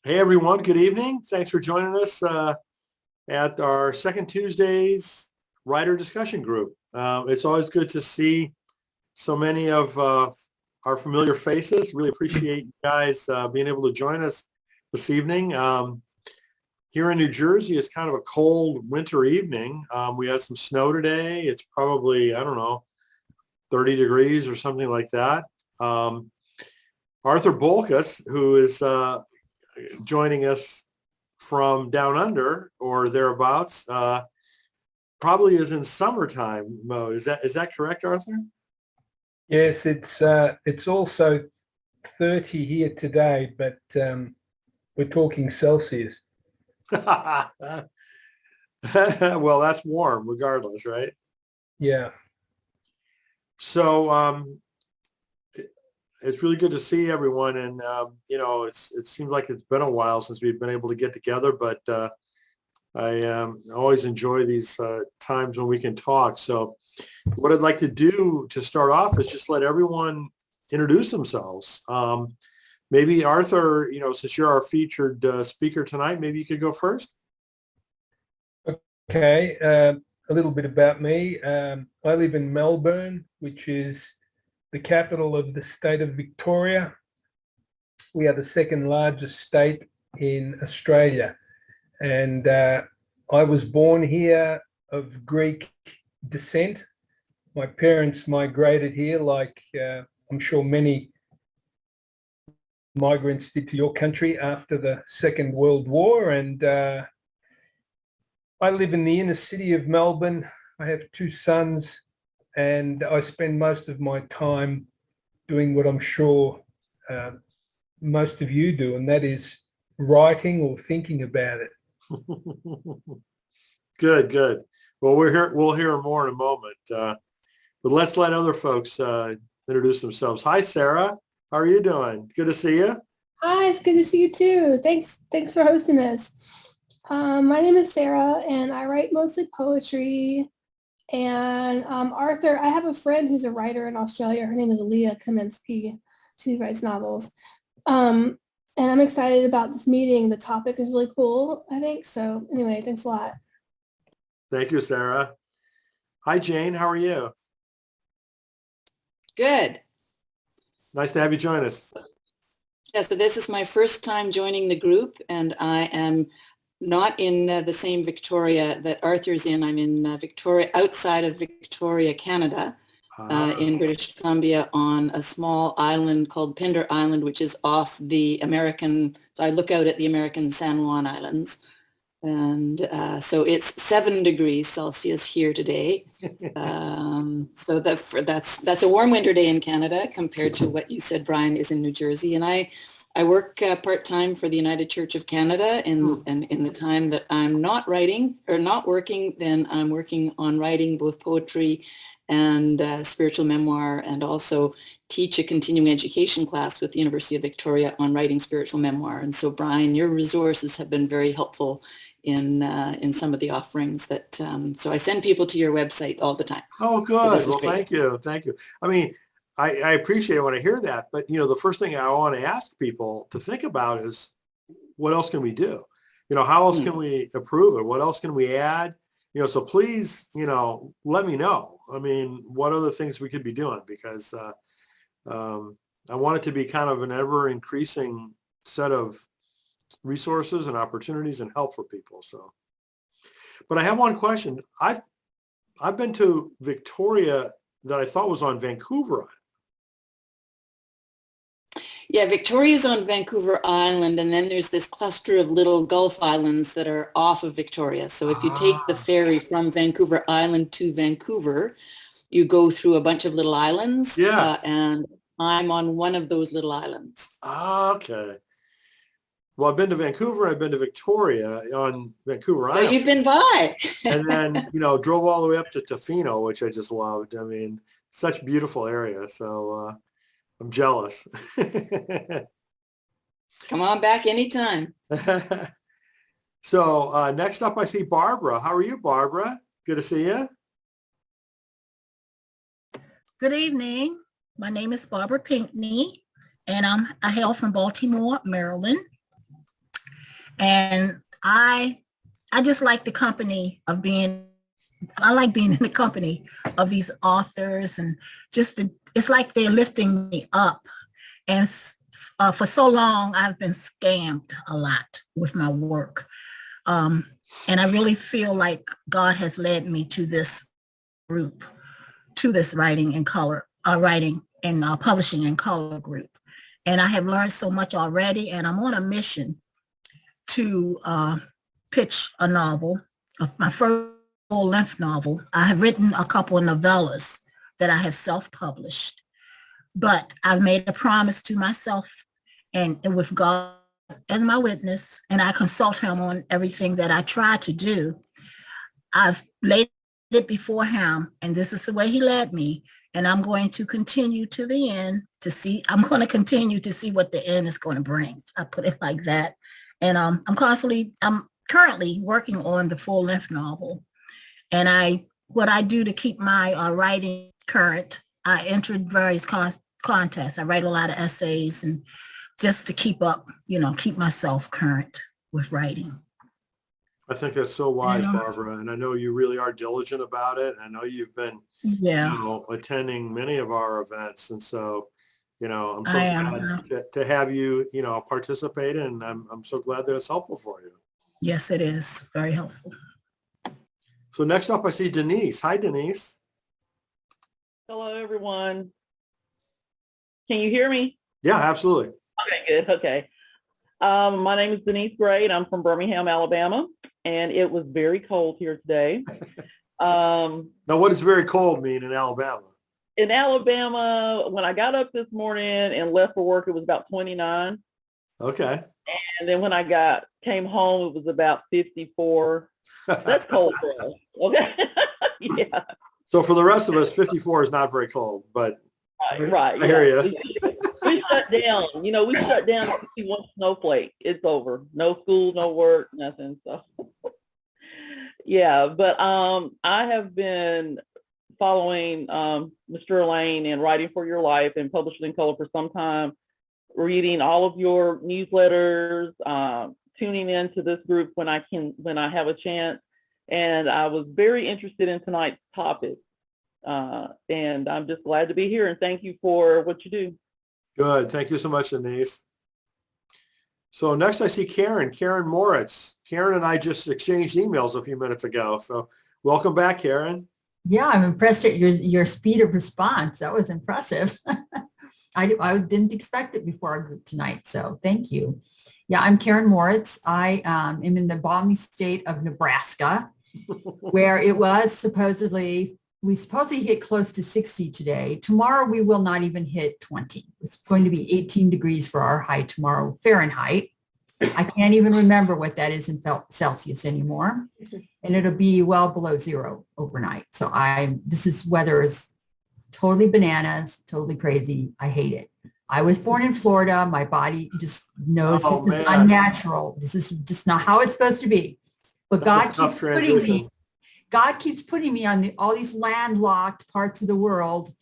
Hey everyone, good evening. Thanks for joining us at our second Tuesday's writer discussion group. It's always good to see so many of our familiar faces. Really appreciate you guys being able to join us this evening. Here in New Jersey, it's kind of a cold winter evening. We had some snow today. It's probably, I don't know, 30 degrees or something like that. Arthur Bolkas, who is joining us from down under or thereabouts, probably is in summertime mode. Is that correct, Arthur? Yes, it's also 30 here today, but we're talking Celsius. Well, that's warm regardless, right? Yeah. So it's really good to see everyone, and it seems like it's been a while since we've been able to get together, but I always enjoy these times when we can talk. So what I'd like to do to start off is just let everyone introduce themselves. Maybe Arthur, since you're our featured speaker tonight, maybe you could go first. Okay, a little bit about me. I live in Melbourne, which is the capital of the state of Victoria. We are the second largest state in Australia. And I was born here of Greek descent. My parents migrated here like I'm sure many migrants did to your country after the Second World War. And I live in the inner city of Melbourne. I have two sons, and I spend most of my time doing what I'm sure most of you do, and that is writing or thinking about it. Good. Well, we'll hear more in a moment. But let's let other folks introduce themselves. Hi, Sarah. How are you doing? Good to see you. Hi, it's good to see you too. Thanks for hosting this. My name is Sarah, and I write mostly poetry. And Arthur, I have a friend who's a writer in Australia. Her name is Leah Kaminsky. She writes novels. And I'm excited about this meeting. The topic is really cool, I think. So anyway, thanks a lot. Thank you, Sarah. Hi, Jane. How are you? Good. Nice to have you join us. Yeah, so this is my first time joining the group, and I am not in the same Victoria that Arthur's in. I'm in Victoria, outside of Victoria, Canada, in British Columbia, on a small island called Pender Island, which is off the American, so I look out at the American San Juan Islands. And so it's 7 degrees Celsius here today. So that's a warm winter day in Canada compared to what you said, Brian, is in New Jersey. And I work part-time for the United Church of Canada, and in the time that I'm not writing or not working, then I'm working on writing both poetry and spiritual memoir, and also teach a continuing education class with the University of Victoria on writing spiritual memoir. And so, Brian, your resources have been very helpful in some of the offerings that, so I send people to your website all the time. Oh, good. So well, thank you. I mean, I appreciate it when I hear that, but the first thing I want to ask people to think about is, what else can we do? How else can we improve it? What else can we add? So please, let me know. I mean, what other things we could be doing, because I want it to be kind of an ever increasing set of resources and opportunities and help for people. So, but I have one question. I've been to Victoria that I thought was on Vancouver Island. Yeah, Victoria's on Vancouver Island, and then there's this cluster of little Gulf islands that are off of Victoria. So if you take the ferry from Vancouver Island to Vancouver, you go through a bunch of little islands. Yes. And I'm on one of those little islands. Okay. Well, I've been to Vancouver. I've been to Victoria on Vancouver Island. So you've been by. And then, drove all the way up to Tofino, which I just loved. I mean, such a beautiful area. So I'm jealous. Come on back anytime. So next up, I see Barbara. How are you, Barbara? Good to see you. Good evening. My name is Barbara Pinkney, and I hail from Baltimore, Maryland. And I just like the company of I like being in the company of these authors, and it's like they're lifting me up. And for so long, I've been scammed a lot with my work. And I really feel like God has led me to this group, to this writing and publishing in color group. And I have learned so much already, and I'm on a mission to pitch a novel, my first full-length novel. I have written a couple of novellas that I have self-published, but I've made a promise to myself and with God as my witness, and I consult him on everything that I try to do. I've laid it before him, and this is the way he led me, and I'm going to continue to the end I'm going to continue to see what the end is going to bring. I put it like that. And I'm currently working on the full-length novel. And what I do to keep my writing current, I entered various contests. I write a lot of essays, and just to keep up, keep myself current with writing. I think that's so wise, Barbara. And I know you really are diligent about it. I know you've been attending many of our events. And so, I'm so glad to have you, participate. And I'm so glad that it's helpful for you. Yes, it is. Very helpful. So next up, I see Denise. Hi, Denise. Hello, everyone. Can you hear me? Yeah, absolutely. Okay, good. Okay. My name is Denise Gray, and I'm from Birmingham, Alabama, and it was very cold here today. Now, what does very cold mean in Alabama? In Alabama, when I got up this morning and left for work, it was about 29. Okay. And then when I came home, it was about 54. That's cold for us. Okay. Yeah. So for the rest of us, 54 is not very cold, but Right. I hear you. We shut down. We shut down to see one snowflake. It's over. No school, no work, nothing. So, yeah. But I have been following Mr. Lane and Writing for Your Life and Publishing in Color for some time, reading all of your newsletters, tuning into this group when I have a chance. And I was very interested in tonight's topic. And I'm just glad to be here, and thank you for what you do. Good. Thank you so much, Denise. So next I see Karen Moritz. Karen and I just exchanged emails a few minutes ago. So welcome back, Karen. Yeah, I'm impressed at your speed of response. That was impressive. I didn't expect it before our group tonight, so thank you. Yeah, I'm Karen Moritz. I am in the balmy state of Nebraska, where it was we supposedly hit close to 60 today. Tomorrow we will not even hit 20. It's going to be 18 degrees for our high tomorrow, Fahrenheit. I can't even remember what that is in Celsius anymore. And it'll be well below zero overnight. So this weather is totally bananas, totally crazy. I hate it. I was born in Florida. My body just knows this is unnatural. This is just not how it's supposed to be. But God keeps putting me on all these landlocked parts of the world.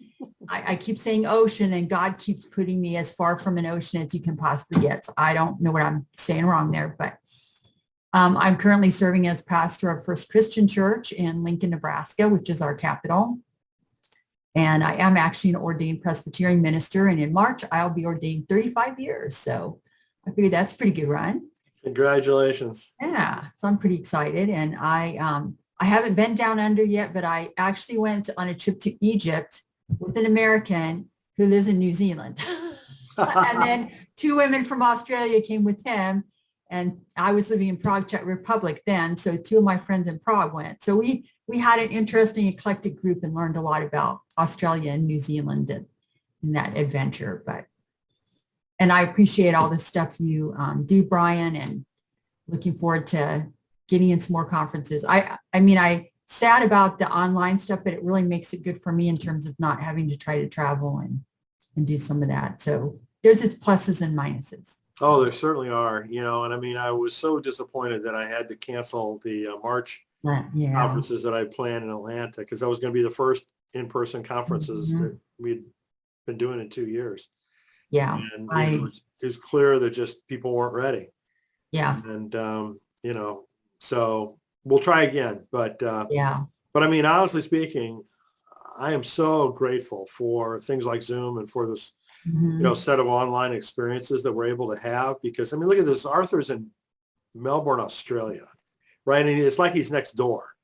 I keep saying ocean, and God keeps putting me as far from an ocean as you can possibly get. So I don't know what I'm saying wrong there, but I'm currently serving as pastor of First Christian Church in Lincoln, Nebraska, which is our capital. And I am actually an ordained Presbyterian minister. And in March, I'll be ordained 35 years. So I figured that's a pretty good run. Congratulations. Yeah, so I'm pretty excited. And I haven't been down under yet, but I actually went on a trip to Egypt with an American who lives in New Zealand. And then 2 women from Australia came with him. And I was living in Prague, Czech Republic then. So 2 of my friends in Prague went. So we had an interesting eclectic group and learned a lot about Australia and New Zealand in that adventure. And I appreciate all the stuff you do, Brian, and looking forward to getting into more conferences. I sad about the online stuff, but it really makes it good for me in terms of not having to try to travel and do some of that. So there's its pluses and minuses. Oh, there certainly are, and I was so disappointed that I had to cancel the March conferences that I planned in Atlanta, because that was going to be the first in-person conferences that we'd been doing in 2 years. Yeah. And it was clear that just people weren't ready. Yeah. And, so we'll try again. But Yeah. I mean, honestly speaking, I am so grateful for things like Zoom and for this, Mhm. set of online experiences that we're able to have. Because I mean, look at this. Arthur's in Melbourne, Australia, right? And it's like he's next door,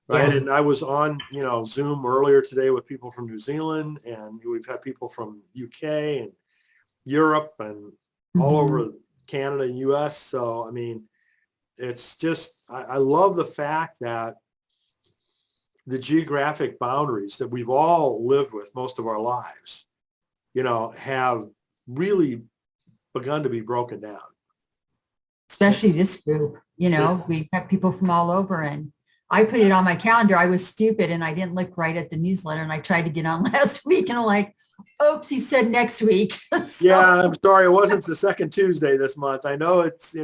right? Yeah. And I was on, Zoom earlier today with people from New Zealand, and we've had people from UK and Europe and all Mhm. over Canada and US. So, I mean, it's just, I love the fact that the geographic boundaries that we've all lived with most of our lives, have really begun to be broken down. Especially this group, Yes. we have people from all over, and I put it on my calendar. I was stupid and I didn't look right at the newsletter, and I tried to get on last week, and I'm like, oops, he said next week. So, Yeah, I'm sorry. It wasn't the second Tuesday this month. I know it's,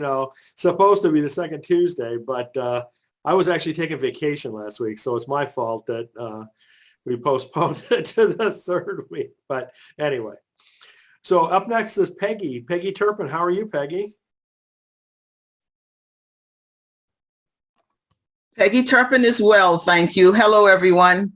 supposed to be the second Tuesday, but I was actually taking vacation last week. So it's my fault that we postponed it to the third week. But anyway, so up next is Peggy Turpin. How are you, Peggy? Peggy Turpin is well, thank you. Hello, everyone.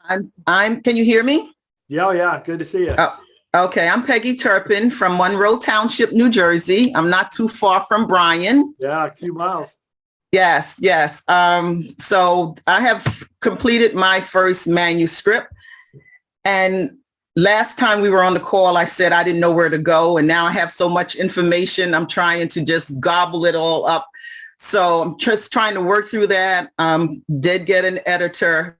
Can you hear me? Yeah. Good to see you. Oh, okay, I'm Peggy Turpin from Monroe Township, New Jersey. I'm not too far from Bryan. Yeah, a few miles. Yes. So I have completed my first manuscript. And last time we were on the call, I said I didn't know where to go. And now I have so much information. I'm trying to just gobble it all up. So I'm just trying to work through that. Did get an editor,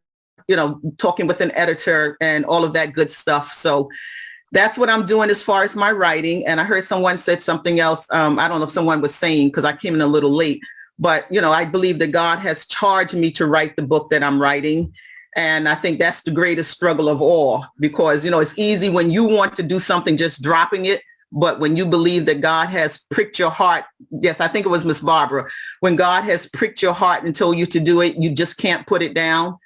talking with an editor and all of that good stuff. So that's what I'm doing as far as my writing. And I heard someone said something else. I don't know if someone was saying, because I came in a little late, but, I believe that God has charged me to write the book that I'm writing. And I think that's the greatest struggle of all, because, it's easy when you want to do something, just dropping it. But when you believe that God has pricked your heart, yes, I think it was Miss Barbara, when God has pricked your heart and told you to do it, you just can't put it down.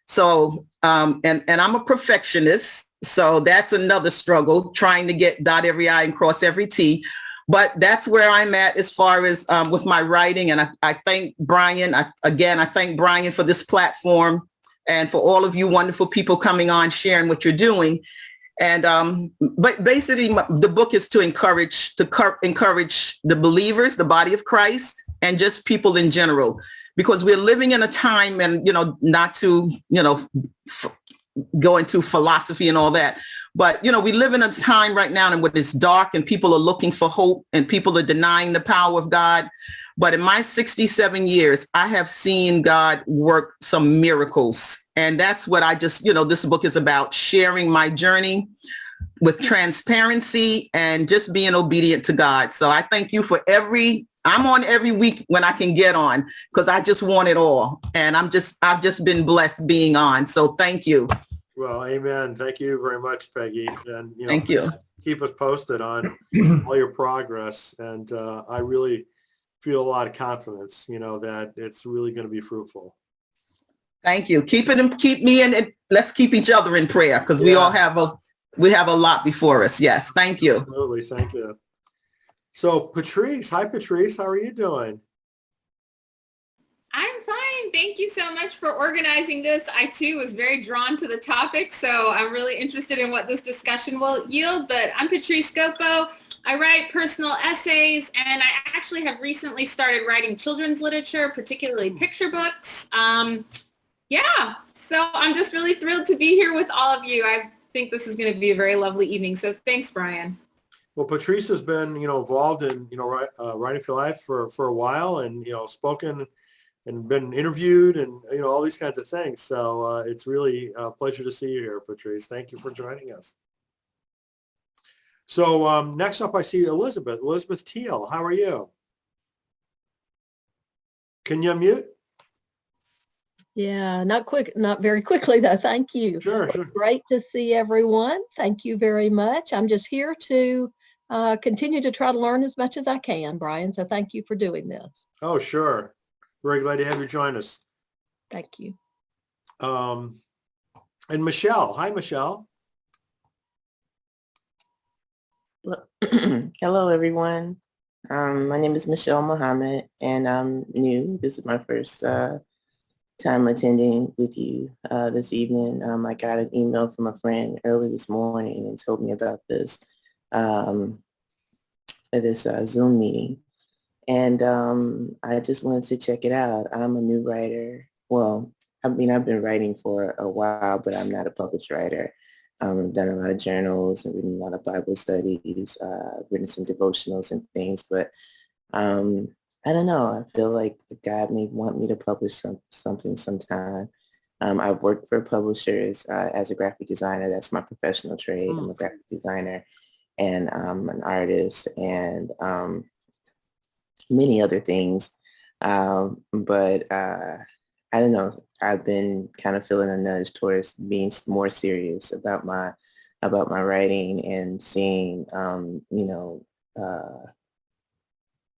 So, and I'm a perfectionist. So that's another struggle, trying to dot every I and cross every T. But that's where I'm at as far as with my writing. And I thank Brian. I thank Brian for this platform and for all of you wonderful people coming on, sharing what you're doing. And but basically the book is to encourage the believers, the body of Christ, and just people in general, because we're living in a time, and not to go into philosophy and all that, but we live in a time right now and when it's dark and people are looking for hope and people are denying the power of God. But in my 67 years, I have seen God work some miracles. And that's what this book is about, sharing my journey with transparency and just being obedient to God. So I thank you for I'm on every week when I can get on, because I just want it all. And I've just been blessed being on. So thank you. Well, amen. Thank you very much, Peggy. And, Thank you. Keep us posted on all your progress. And I really feel a lot of confidence, that it's really going to be fruitful. Thank you. Keep me in it. Let's keep each other in prayer, because we all have a lot before us. Yes. Thank you. Absolutely. Thank you. So Patrice, hi Patrice, how are you doing? I'm fine. Thank you so much for organizing this. I too was very drawn to the topic, so I'm really interested in what this discussion will yield. But I'm Patrice Gopo. I write personal essays, and I actually have recently started writing children's literature, particularly picture books. So I'm just really thrilled to be here with all of you. I think this is going to be a very lovely evening. So thanks, Brian. Well, Patrice has been, involved in, Writing for Life for a while, and, spoken and been interviewed and, all these kinds of things. So it's really a pleasure to see you here, Patrice. Thank you for joining us. So next up, I see Elizabeth Teal. How are you? Can you unmute? Yeah, not very quickly though. Thank you. Sure. Great to see everyone. Thank you very much. I'm just here to continue to try to learn as much as I can, Brian. So thank you for doing this. Oh, sure. Very glad to have you join us. Thank you. And Michelle. Hi, Michelle. Hello, everyone. My name is Michelle Muhammad, and I'm new. This is my first time attending with you this evening. I got an email from a friend early this morning and told me about this Zoom meeting, and I just wanted to check it out. I'm a new writer. Well, I mean, I've been writing for a while, but I'm not a published writer. I've done a lot of journals and written a lot of Bible studies, written some devotionals and things, but I don't know. I feel like God may want me to publish something sometime. I've worked for publishers as a graphic designer. That's my professional trade. I'm a graphic designer, and I'm an artist, and many other things. But I don't know. I've been kind of feeling a nudge towards being more serious about my writing and seeing,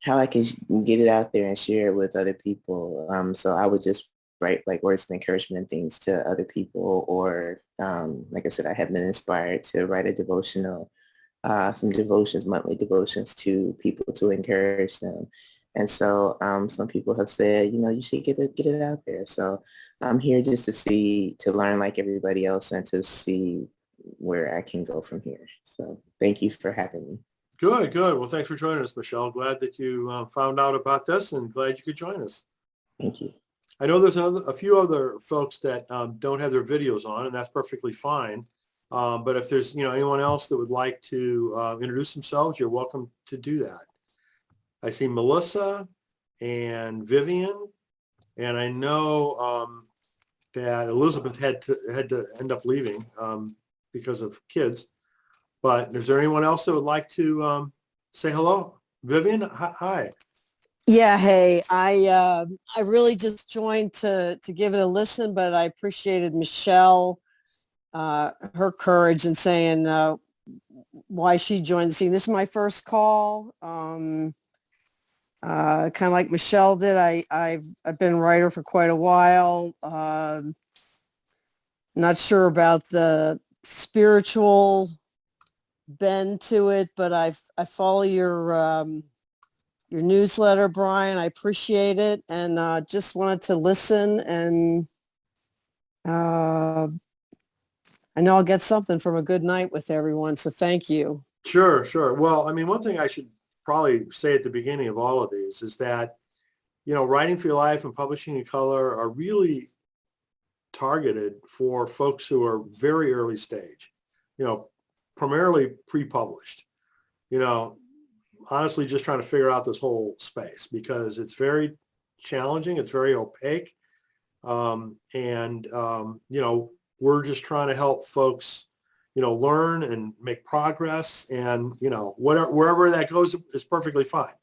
how I can get it out there and share it with other people. So I would just write like words of encouragement and things to other people, or like I said, I have been inspired to write a devotional, some devotions, monthly devotions to people to encourage them. And so some people have said, you should get it out there. So I'm here just to learn like everybody else and to see where I can go from here. So thank you for having me. Good, good. Well, thanks for joining us, Michelle. Glad that you found out about this and glad you could join us. Thank you. I know there's a few other folks that don't have their videos on, and that's perfectly fine. But if there's, anyone else that would like to introduce themselves, you're welcome to do that. I see Melissa and Vivian, and I know that Elizabeth had to end up leaving because of kids. But is there anyone else that would like to say hello? Vivian, hi. Yeah, hey, I really just joined to give it a listen, but I appreciated Michelle, her courage in saying why she joined the scene. This is my first call. Kind of like Michelle did. I've been a writer for quite a while. Not sure about the spiritual bend to it, but I follow your newsletter, Brian. I appreciate it, and just wanted to listen, and I know I'll get something from a good night with everyone. So thank you. Sure, sure. Well, I mean, one thing I should probably say at the beginning of all of these is that, Writing for Your Life and Publishing in Color are really targeted for folks who are very early stage, primarily pre-published, honestly, just trying to figure out this whole space because it's very challenging. It's very opaque. We're just trying to help folks, learn and make progress, and, wherever that goes is perfectly fine.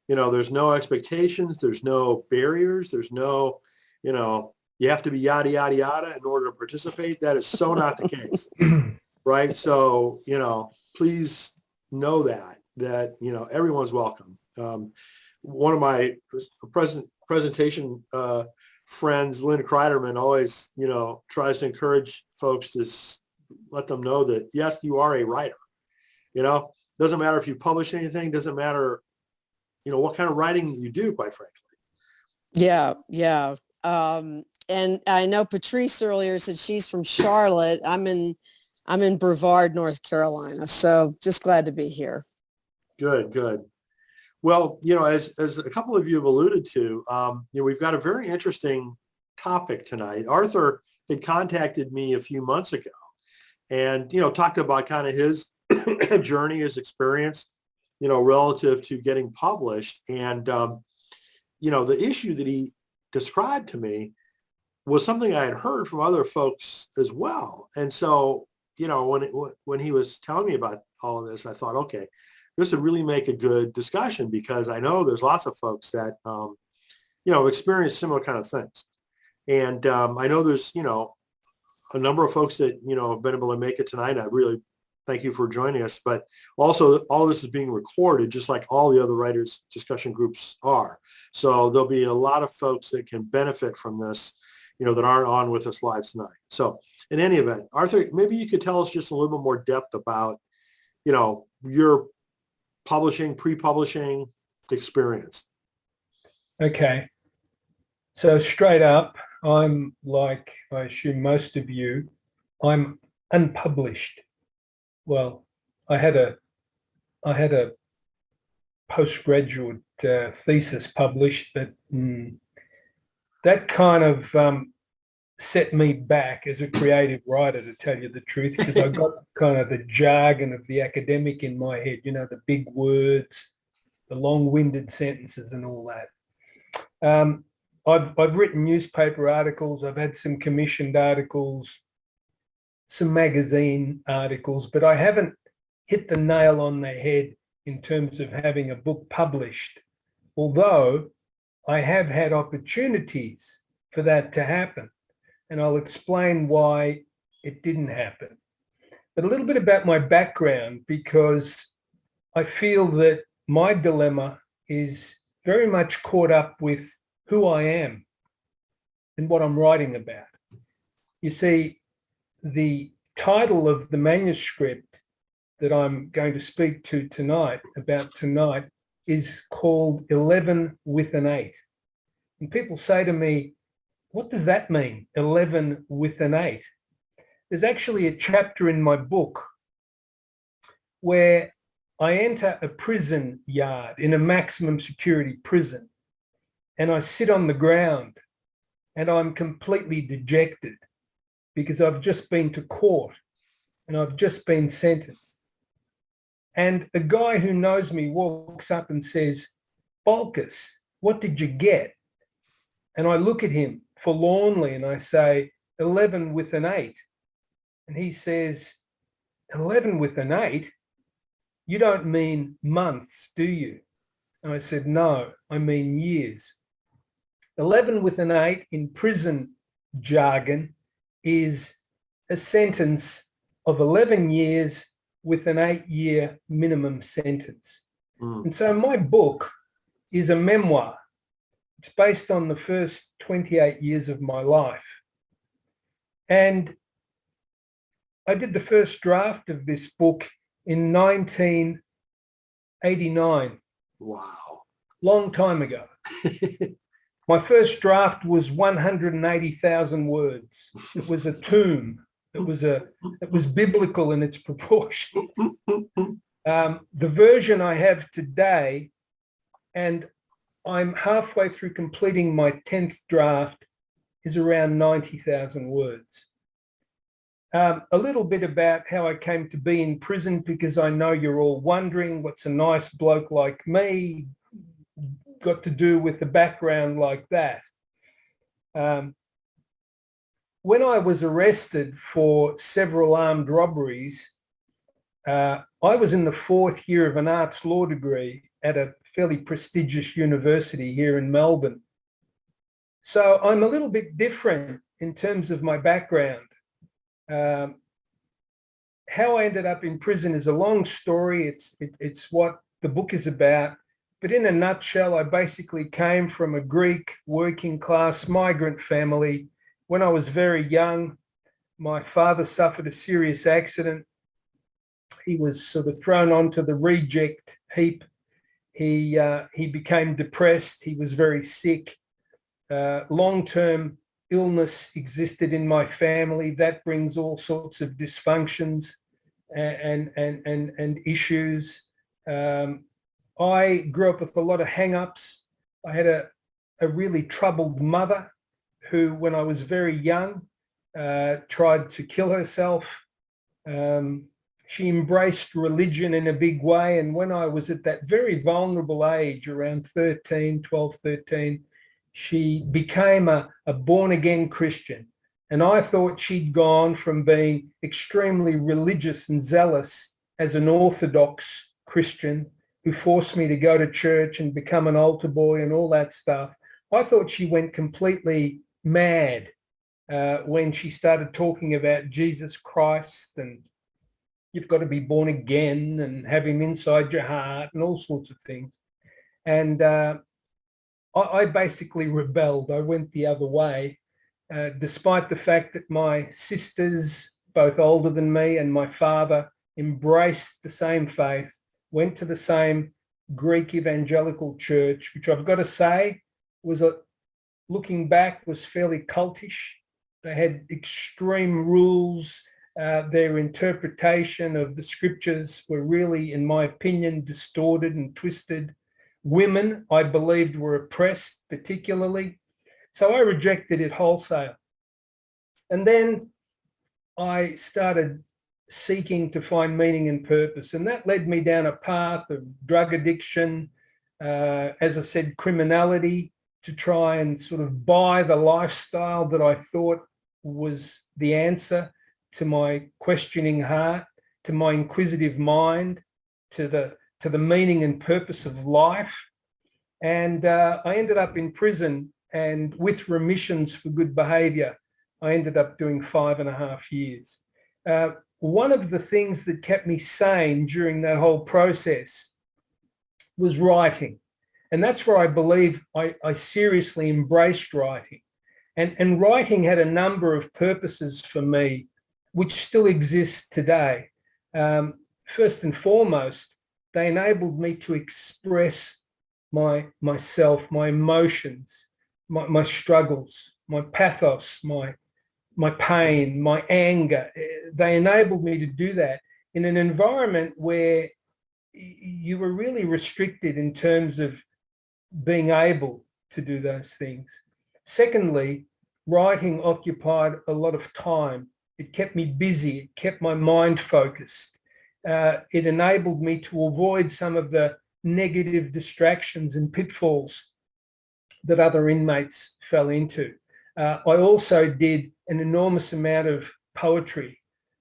There's no expectations. There's no barriers. There's no, you have to be yada, yada, yada in order to participate. That is so not the case. Right. So, please know that, everyone's welcome. One of my presentation friends, Lynn Kreiderman, always, tries to encourage folks to let them know that, yes, you are a writer. Doesn't matter if you publish anything, doesn't matter, what kind of writing you do, quite frankly. Yeah, yeah. And I know Patrice earlier said she's from Charlotte. I'm in Brevard, North Carolina. So just glad to be here. Good, good. Well, as a couple of you have alluded to, we've got a very interesting topic tonight. Arthur had contacted me a few months ago and, talked about kind of his journey, his experience, relative to getting published. And, the issue that he described to me was something I had heard from other folks as well. And so, when he was telling me about all of this, I thought, okay, this would really make a good discussion because I know there's lots of folks that, experience similar kind of things. And I know there's, a number of folks that, have been able to make it tonight. I really thank you for joining us. But also all this is being recorded, just like all the other writers discussion groups are. So there'll be a lot of folks that can benefit from this, that aren't on with us live tonight. So in any event, Arthur, maybe you could tell us just a little bit more depth about, your publishing, pre-publishing, experience? Okay. So straight up, I'm like, I assume most of you, I'm unpublished. Well, I had a postgraduate thesis published that kind of set me back as a creative writer, to tell you the truth, because I got kind of the jargon of the academic in my head, you know, the big words, the long-winded sentences and all that. I've written newspaper articles. I've had some commissioned articles, some magazine articles, but I haven't hit the nail on the head in terms of having a book published, although I have had opportunities for that to happen. And I'll explain why it didn't happen. But a little bit about my background, because I feel that my dilemma is very much caught up with who I am and what I'm writing about. You see, the title of the manuscript that I'm going to speak to tonight, is called 11 with an 8. And people say to me, what does that mean, 11 with an 8? There's actually a chapter in my book where I enter a prison yard in a maximum security prison, and I sit on the ground and I'm completely dejected because I've just been to court and I've just been sentenced. And a guy who knows me walks up and says, Bolkas, what did you get? And I look at him forlornly and I say, 11 with an 8. And he says, 11 with an 8? You don't mean months, do you? And I said, no, I mean years. 11 with an 8 in prison jargon is a sentence of 11 years with an 8-year minimum sentence. And so my book is a memoir. It's based on the first 28 years of my life. And I did the first draft of this book in 1989. Wow. Long time ago. My first draft was 180,000 words. It was a tomb. It was biblical in its proportions. The version I have today, and I'm halfway through completing my 10th draft, is around 90,000 words. A little bit about how I came to be in prison, because I know you're all wondering what's a nice bloke like me got to do with a background like that. When I was arrested for several armed robberies, I was in the 4th year of an arts law degree at a fairly prestigious university here in Melbourne. So I'm a little bit different in terms of my background. How I ended up in prison is a long story. It's what the book is about. But in a nutshell, I basically came from a Greek working class migrant family. When I was very young, my father suffered a serious accident. He was sort of thrown onto the reject heap. He became depressed. He was very sick. Long-term illness existed in my family. That brings all sorts of dysfunctions and issues. I grew up with a lot of hang-ups. I had a really troubled mother who, when I was very young, tried to kill herself. She embraced religion in a big way. And when I was at that very vulnerable age, around 12, 13, she became a born-again Christian. And I thought she'd gone from being extremely religious and zealous as an Orthodox Christian who forced me to go to church and become an altar boy and all that stuff. I thought she went completely mad when she started talking about Jesus Christ and you've got to be born again and have him inside your heart and all sorts of things. And I basically rebelled. I went the other way, despite the fact that my sisters, both older than me, and my father embraced the same faith, went to the same Greek evangelical church, which I've got to say was, looking back, was fairly cultish. They had extreme rules. Their interpretation of the scriptures were really, in my opinion, distorted and twisted. Women, I believed, were oppressed particularly. So I rejected it wholesale. And then I started seeking to find meaning and purpose. And that led me down a path of drug addiction, as I said, criminality, to try and sort of buy the lifestyle that I thought was the answer to my questioning heart, to my inquisitive mind, to the meaning and purpose of life. And I ended up in prison, and with remissions for good behaviour, I ended up doing 5.5 years. One of the things that kept me sane during that whole process was writing. And that's where I believe I seriously embraced writing. And writing had a number of purposes for me, which still exist today. First and foremost, they enabled me to express myself, my emotions, my struggles, my pathos, my pain, my anger. They enabled me to do that in an environment where you were really restricted in terms of being able to do those things. Secondly, writing occupied a lot of time. It kept me busy. It kept my mind focused. It enabled me to avoid some of the negative distractions and pitfalls that other inmates fell into. I also did an enormous amount of poetry,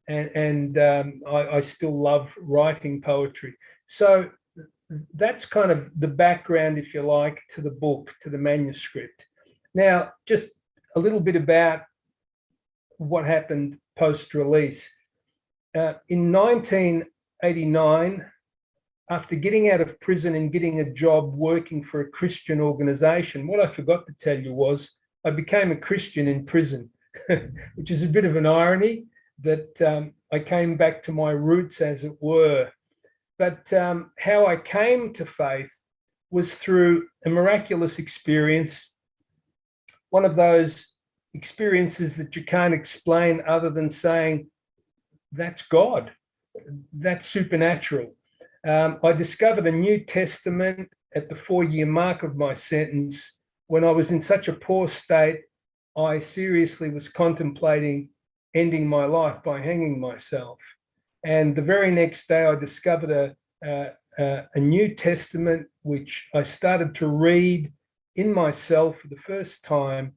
and I still love writing poetry. So that's kind of the background, if you like, to the book, to the manuscript. Now, just a little bit about what happened post-release. In 1989, after getting out of prison and getting a job working for a Christian organisation, what I forgot to tell you was I became a Christian in prison, which is a bit of an irony that I came back to my roots, as it were. But how I came to faith was through a miraculous experience, one of those experiences that you can't explain other than saying, that's God, that's supernatural. I discovered a New Testament at the 4-year mark of my sentence when I was in such a poor state. I seriously was contemplating ending my life by hanging myself. And the very next day I discovered a New Testament, which I started to read in myself for the first time,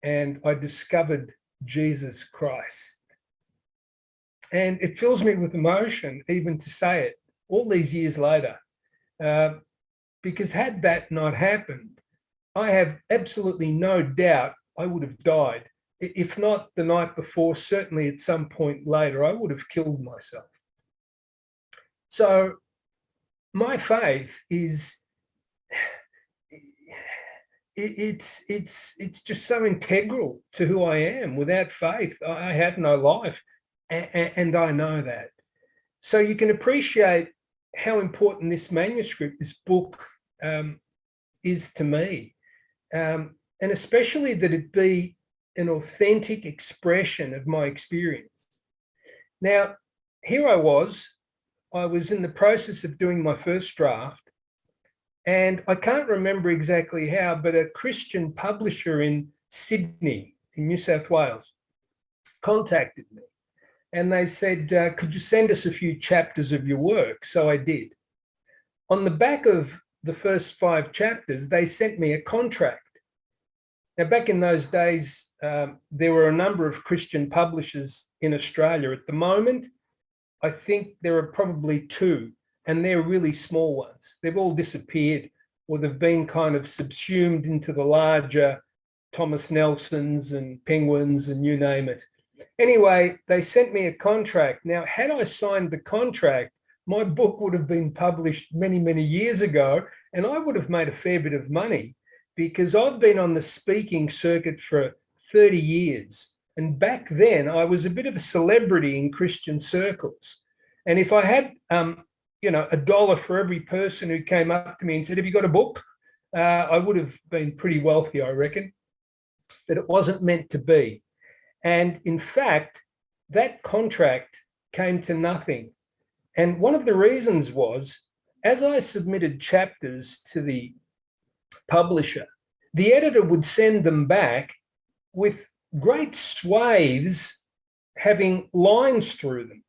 and I discovered Jesus Christ. And it fills me with emotion even to say it all these years later, because had that not happened, I have absolutely no doubt I would have died. If not the night before, certainly at some point later, I would have killed myself. So my faith is, it's just so integral to who I am. Without faith, I have no life, and I know that. So you can appreciate how important this manuscript, this book, is to me, and especially that it be an authentic expression of my experience. Now, here I was in the process of doing my first draft, and I can't remember exactly how, but a Christian publisher in Sydney, in New South Wales, contacted me, and they said, could you send us a few chapters of your work? So I did. On the back of the first 5 chapters, they sent me a contract. Now, back in those days, there were a number of Christian publishers in Australia. At the moment, I think there are probably 2, and they're really small ones. They've all disappeared, or they've been kind of subsumed into the larger Thomas Nelsons and Penguins and you name it. Anyway, they sent me a contract. Now, had I signed the contract, my book would have been published many, many years ago, and I would have made a fair bit of money, because I've been on the speaking circuit for 30 years. And back then I was a bit of a celebrity in Christian circles. And if I had $1 for every person who came up to me and said, have you got a book? I would have been pretty wealthy, I reckon. But it wasn't meant to be. And in fact, that contract came to nothing. And one of the reasons was, as I submitted chapters to the publisher, the editor would send them back with great swathes having lines through them.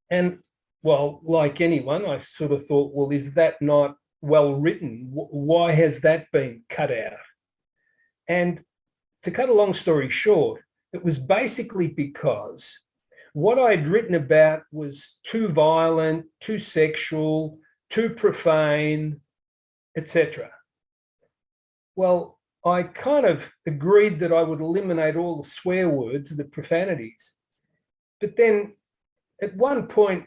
And, well, like anyone, I sort of thought, well, is that not well written? Why has that been cut out? And to cut a long story short, it was basically because what I'd written about was too violent, too sexual, too profane, etc. Well, I kind of agreed that I would eliminate all the swear words, the profanities. But then at one point,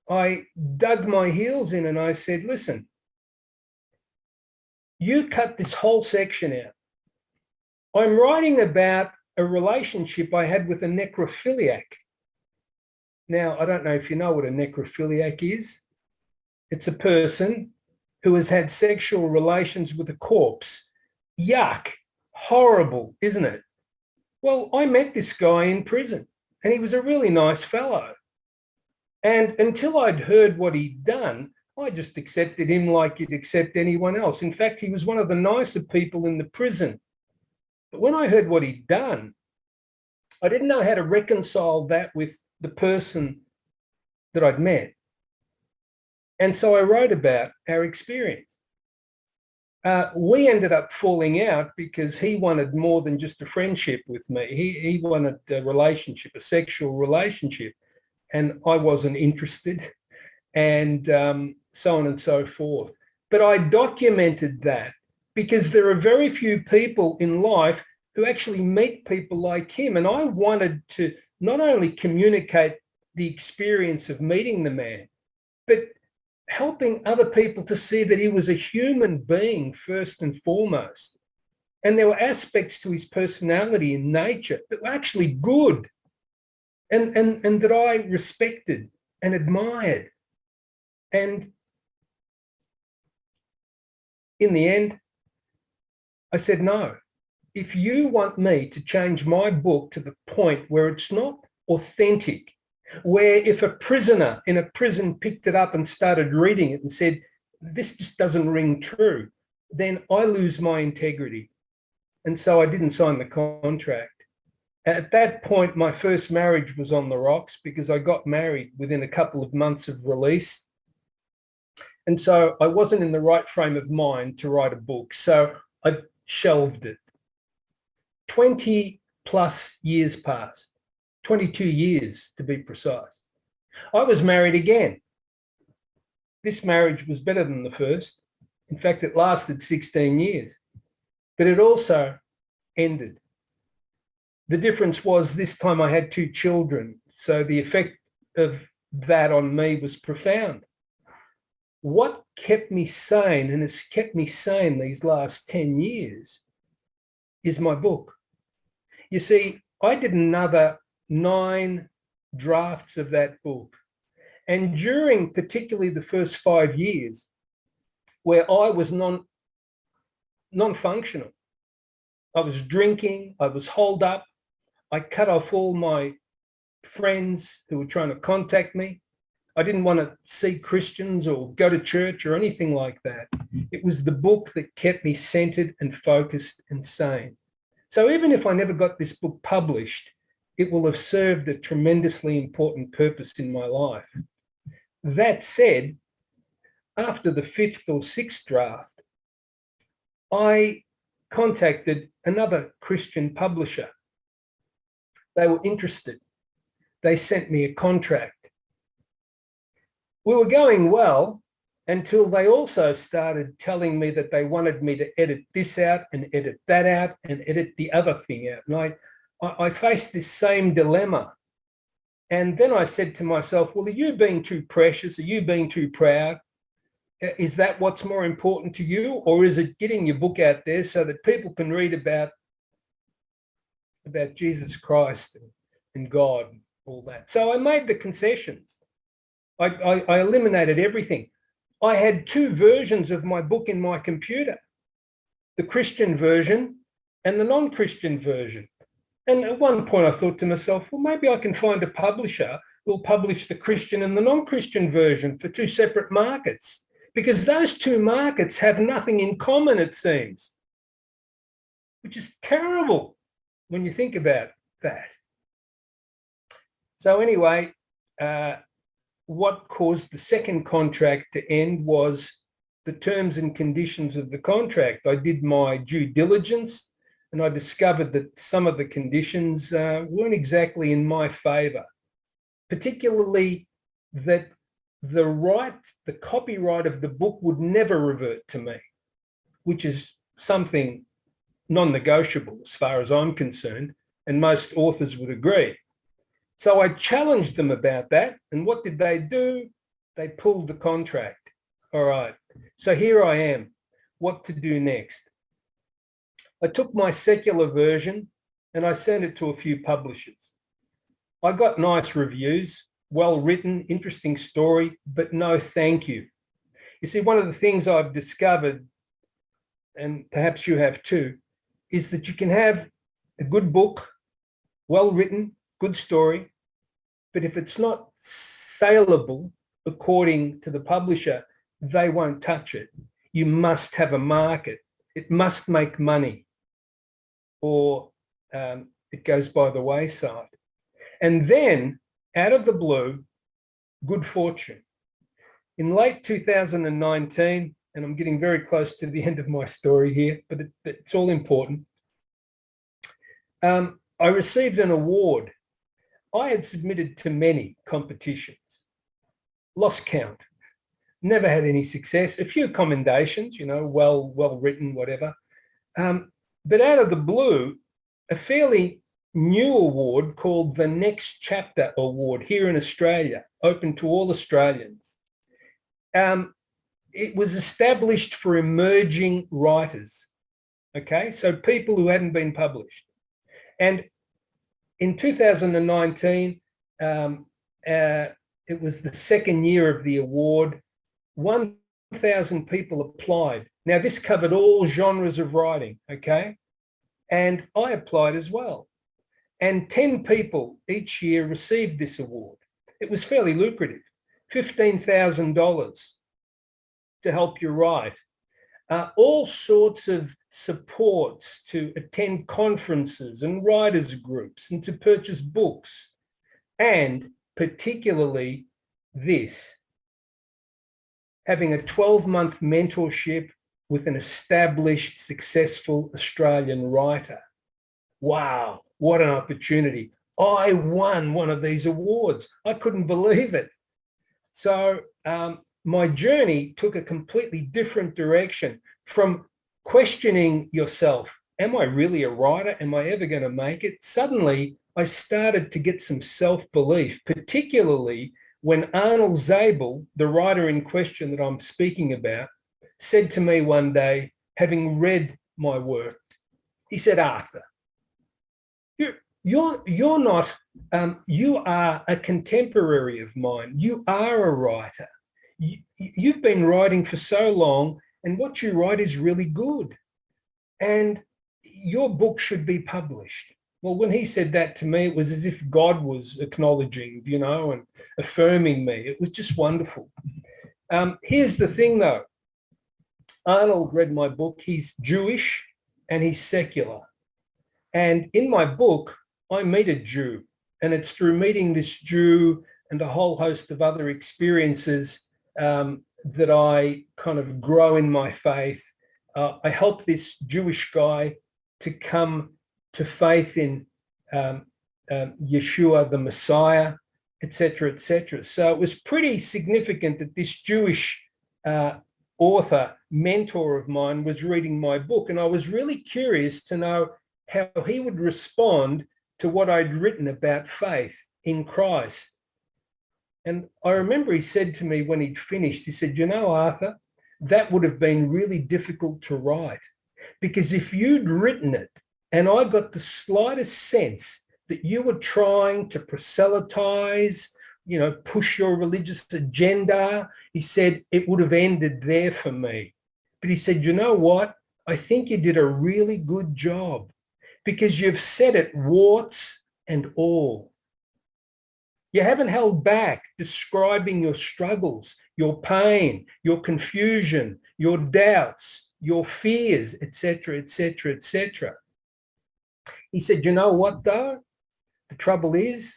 I dug my heels in and I said, listen, you cut this whole section out. I'm writing about a relationship I had with a necrophiliac. Now, I don't know if you know what a necrophiliac is. It's a person who has had sexual relations with a corpse. Yuck. Horrible, isn't it? Well, I met this guy in prison and he was a really nice fellow. And until I'd heard what he'd done, I just accepted him like you'd accept anyone else. In fact, he was one of the nicer people in the prison. But when I heard what he'd done, I didn't know how to reconcile that with the person that I'd met. And so I wrote about our experience. We ended up falling out because he wanted more than just a friendship with me. He wanted a relationship, a sexual relationship, and I wasn't interested, and so on and so forth. But I documented that because there are very few people in life who actually meet people like him. And I wanted to not only communicate the experience of meeting the man, but helping other people to see that he was a human being first and foremost. And there were aspects to his personality and nature that were actually good and that I respected and admired. And in the end, I said, no, if you want me to change my book to the point where it's not authentic, where if a prisoner in a prison picked it up and started reading it and said, this just doesn't ring true, then I lose my integrity. And so I didn't sign the contract. At that point, my first marriage was on the rocks because I got married within a couple of months of release. And so I wasn't in the right frame of mind to write a book. So I shelved it. 20 plus years passed, 22 years to be precise. I was married again. This marriage was better than the first. In fact, it lasted 16 years, but it also ended. The difference was this time I had 2 children, so the effect of that on me was profound. What kept me sane and has kept me sane these last 10 years is my book. You see, I did another 9 drafts of that book. And during particularly the first 5 years where I was non-functional, I was drinking, I was holed up, I cut off all my friends who were trying to contact me. I didn't want to see Christians or go to church or anything like that. It was the book that kept me centered and focused and sane. So even if I never got this book published, it will have served a tremendously important purpose in my life. That said, after the 5th or 6th draft, I contacted another Christian publisher. They were interested. They sent me a contract. We were going well until they also started telling me that they wanted me to edit this out and edit that out and edit the other thing out. And I faced this same dilemma. And then I said to myself, well, are you being too precious? Are you being too proud? Is that what's more important to you? Or is it getting your book out there so that people can read about Jesus Christ and God and all that? So I made the concessions. I eliminated everything. I had 2 versions of my book in my computer, the Christian version and the non-Christian version. And at one point I thought to myself, well, maybe I can find a publisher who will publish the Christian and the non-Christian version for 2 separate markets, because those 2 markets have nothing in common, it seems, which is terrible when you think about that. So anyway, what caused the second contract to end was the terms and conditions of the contract. I did my due diligence and I discovered that some of the conditions weren't exactly in my favour, particularly that the copyright of the book would never revert to me, which is something non-negotiable as far as I'm concerned, and most authors would agree. So I challenged them about that, and what did they do? They pulled the contract. All right, so here I am. What to do next? I took my secular version and I sent it to a few publishers. I got nice reviews, well written, interesting story, but no thank you. You see, one of the things I've discovered, and perhaps you have too, is that you can have a good book, well written, good story, but if it's not saleable according to the publisher, they won't touch it. You must have a market. It must make money, or it goes by the wayside. And then, out of the blue, good fortune. In late 2019, and I'm getting very close to the end of my story here, but it's all important, I received an award. I had submitted to many competitions, lost count, never had any success, a few commendations, you know, well written, whatever. But out of the blue, a fairly new award called the Next Chapter Award here in Australia, open to all Australians. It was established for emerging writers, okay? So people who hadn't been published. And in 2019, it was the second year of the award. 1,000 people applied. Now, this covered all genres of writing, okay? And I applied as well. And 10 people each year received this award. It was fairly lucrative, $15,000 to help you write. All sorts of supports to attend conferences and writers groups and to purchase books. And particularly this, having a 12-month mentorship with an established, successful Australian writer. Wow, what an opportunity. I won one of these awards. I couldn't believe it. So my journey took a completely different direction from questioning yourself. Am I really a writer? Am I ever going to make it? Suddenly, I started to get some self-belief, particularly when Arnold Zabel, the writer in question that I'm speaking about, said to me one day, having read my work, he said, Arthur, you're not, you are a contemporary of mine. You are a writer. You've been writing for so long, and what you write is really good. And your book should be published. Well, when he said that to me, it was as if God was acknowledging, you know, and affirming me. It was just wonderful. Here's the thing, though. Arnold read my book. He's Jewish and he's secular. And in my book, I meet a Jew. And it's through meeting this Jew and a whole host of other experiences that I kind of grow in my faith. I help this Jewish guy to come to faith in Yeshua, the Messiah, etc., etc. So it was pretty significant that this Jewish author, mentor of mine, was reading my book. And I was really curious to know how he would respond to what I'd written about faith in Christ. And I remember he said to me when he'd finished, he said, you know, Arthur, that would have been really difficult to write, because if you'd written it and I got the slightest sense that you were trying to proselytize, push your religious agenda. He said it would have ended there for me. But he said, you know what? I think you did a really good job because you've said it warts and all. You haven't held back describing your struggles, your pain, your confusion, your doubts, your fears, etc., etc., etc. He said, you know what though? The trouble is,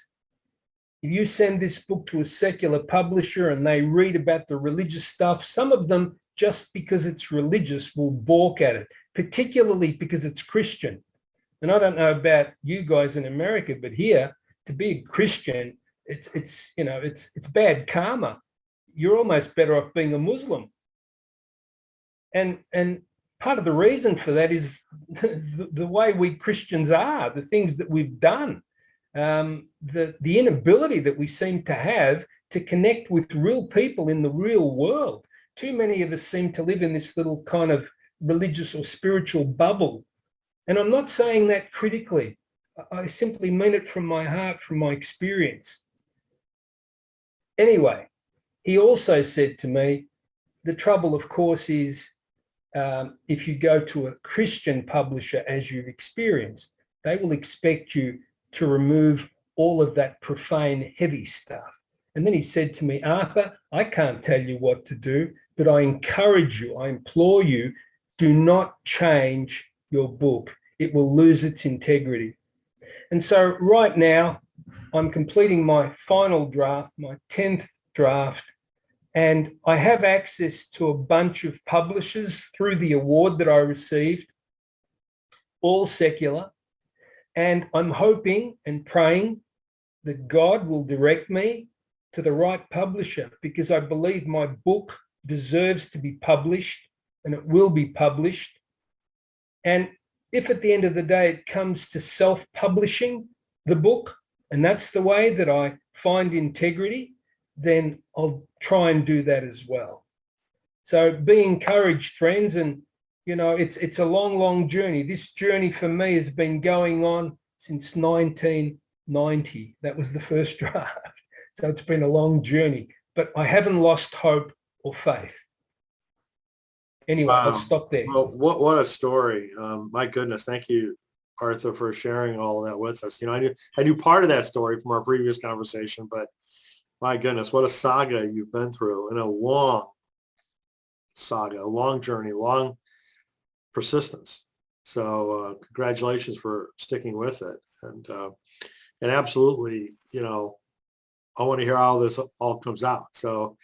if you send this book to a secular publisher and they read about the religious stuff, some of them, just because it's religious, will balk at it, particularly because it's Christian. And I don't know about you guys in America, but here, to be a Christian, it's bad karma. You're almost better off being a Muslim. And part of the reason for that is the way we Christians are, the things that we've done, the inability that we seem to have to connect with real people in the real world. Too many of us seem to live in this little kind of religious or spiritual bubble. And I'm not saying that critically. I simply mean it from my heart, from my experience. Anyway, he also said to me, the trouble, of course, is if you go to a Christian publisher, as you've experienced, they will expect you to remove all of that profane, heavy stuff. And then he said to me, Arthur, I can't tell you what to do, but I encourage you, I implore you, do not change your book. It will lose its integrity. And so right now, I'm completing my final draft, my 10th draft, and I have access to a bunch of publishers through the award that I received, all secular. And I'm hoping and praying that God will direct me to the right publisher, because I believe my book deserves to be published, and it will be published. And if at the end of the day it comes to self-publishing the book, and that's the way that I find integrity, then I'll try and do that as well. So be encouraged, friends, and it's a long, long journey. This journey for me has been going on since 1990. That was the first draft. So it's been a long journey, but I haven't lost hope or faith. Anyway, I'll stop there. Well, what a story. My goodness. Thank you, Arthur, for sharing all of that with us. I knew part of that story from our previous conversation, but my goodness, what a saga you've been through, and a long saga, a long journey, long persistence. So congratulations for sticking with it. And absolutely, I want to hear how this all comes out. So,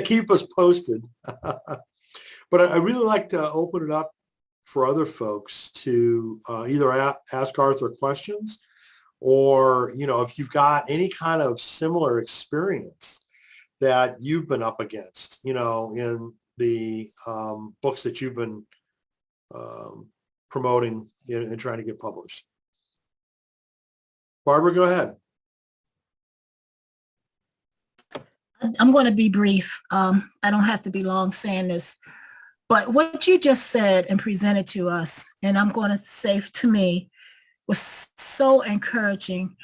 keep us posted. But I really like to open it up for other folks to either ask Arthur questions, or, if you've got any kind of similar experience that you've been up against, in the books that you've been promoting and trying to get published. Barbara, go ahead. I'm going to be brief. I don't have to be long saying this, but what you just said and presented to us, and I'm going to say to me, was so encouraging.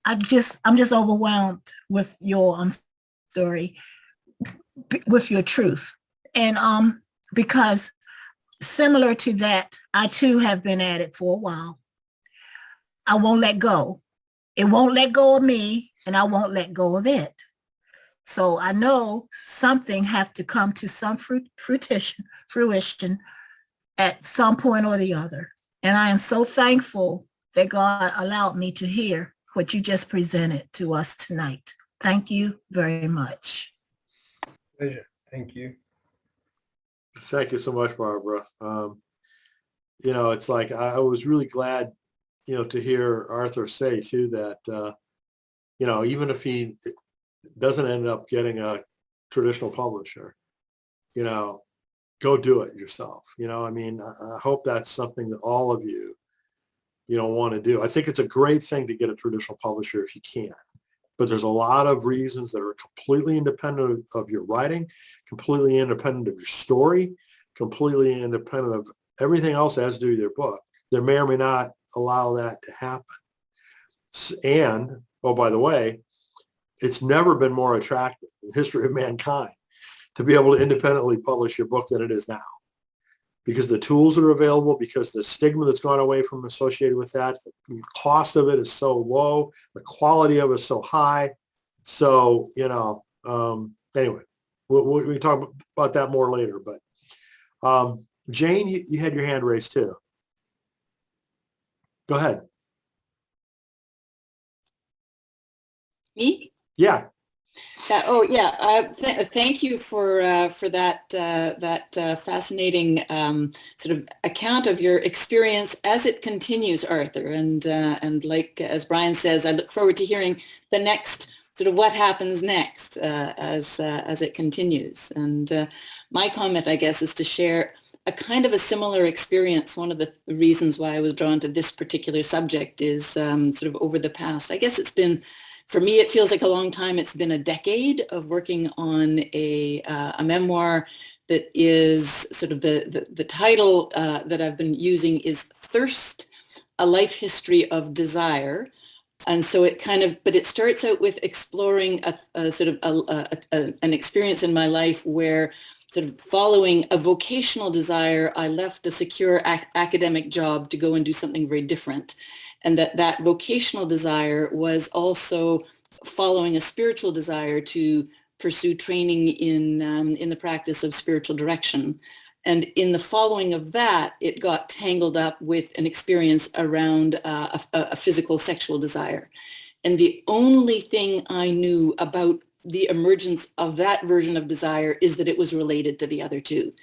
I'm just overwhelmed with your story, with your truth. And because similar to that, I too have been at it for a while. I won't let go. It won't let go of me, and I won't let go of it. So I know something have to come to some fruition at some point or the other. And I am so thankful that God allowed me to hear what you just presented to us tonight. Thank you very much. Pleasure. Thank you. Thank you so much, Barbara. It's like I was really glad, to hear Arthur say too that, even if he doesn't end up getting a traditional publisher, go do it yourself. I hope that's something that all of you, want to do. I think it's a great thing to get a traditional publisher if you can, but there's a lot of reasons that are completely independent of your writing, completely independent of your story, completely independent of everything else that has to do with your book. There may or may not allow that to happen. And, oh, by the way, it's never been more attractive in the history of mankind to be able to independently publish a book than it is now. Because the tools that are available, because the stigma that's gone away from associated with that, the cost of it is so low, the quality of it is so high. So, anyway, we can talk about that more later. But Jane, you had your hand raised too. Go ahead. Me? Yeah. Thank you for that fascinating sort of account of your experience as it continues, Arthur. And like as Brian says, I look forward to hearing the next sort of what happens next as it continues. And my comment, I guess, is to share a kind of a similar experience. One of the reasons why I was drawn to this particular subject is sort of over the past, I guess it's been, for me, it feels like a long time. It's been a decade of working on a memoir that is sort of the title that I've been using is Thirst, A Life History of Desire. And so it kind of, but it starts out with exploring a sort of an experience in my life where sort of following a vocational desire, I left a secure academic job to go and do something very different. And that vocational desire was also following a spiritual desire to pursue training in the practice of spiritual direction. And in the following of that, it got tangled up with an experience around a physical sexual desire. And the only thing I knew about the emergence of that version of desire is that it was related to the other two.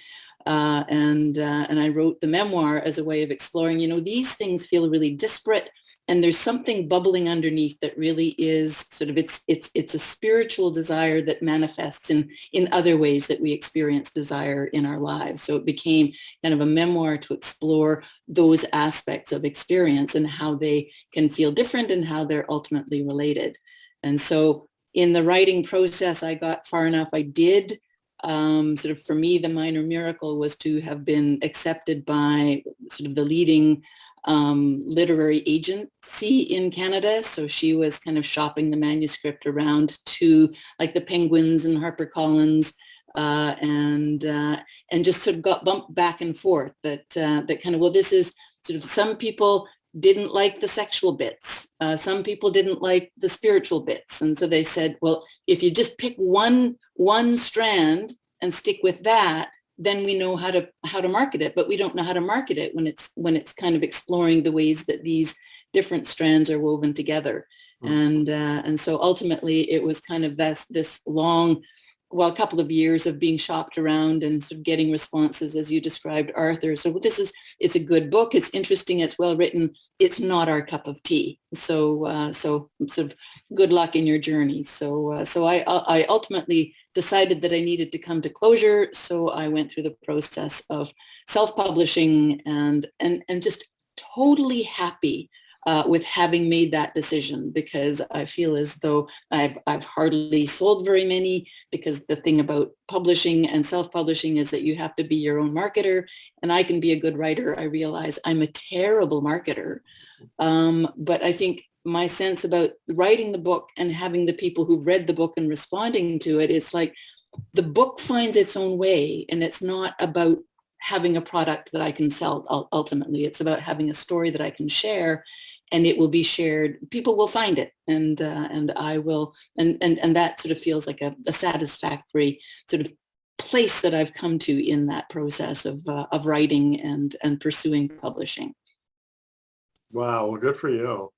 And I wrote the memoir as a way of exploring, these things feel really disparate, and there's something bubbling underneath that really is sort of, it's a spiritual desire that manifests in other ways that we experience desire in our lives. So it became kind of a memoir to explore those aspects of experience and how they can feel different and how they're ultimately related. And so in the writing process, I got far enough. I did sort of, for me, the minor miracle was to have been accepted by sort of the leading literary agency in Canada. So she was kind of shopping the manuscript around to like the Penguins and HarperCollins, and just sort of got bumped back and forth that kind of, well, this is sort of, some people didn't like the sexual bits. Some people didn't like the spiritual bits. And so they said, well, if you just pick one strand and stick with that, then we know how to market it, but we don't know how to market it when it's kind of exploring the ways that these different strands are woven together. Mm-hmm. And so ultimately it was kind of this long, well, a couple of years of being shopped around and sort of getting responses as you described, Arthur. So it's a good book. It's interesting. It's well written. It's not our cup of tea. So sort of good luck in your journey. So I ultimately decided that I needed to come to closure. So I went through the process of self-publishing and just totally happy with having made that decision, because I feel as though I've hardly sold very many, because the thing about publishing and self-publishing is that you have to be your own marketer, and I can be a good writer. I realize I'm a terrible marketer, but I think my sense about writing the book and having the people who've read the book and responding to it, it's like the book finds its own way, and it's not about having a product that I can sell. Ultimately, it's about having a story that I can share, and it will be shared. People will find it, and I will, and that sort of feels like a satisfactory sort of place that I've come to in that process of writing and pursuing publishing. Wow, well, good for you.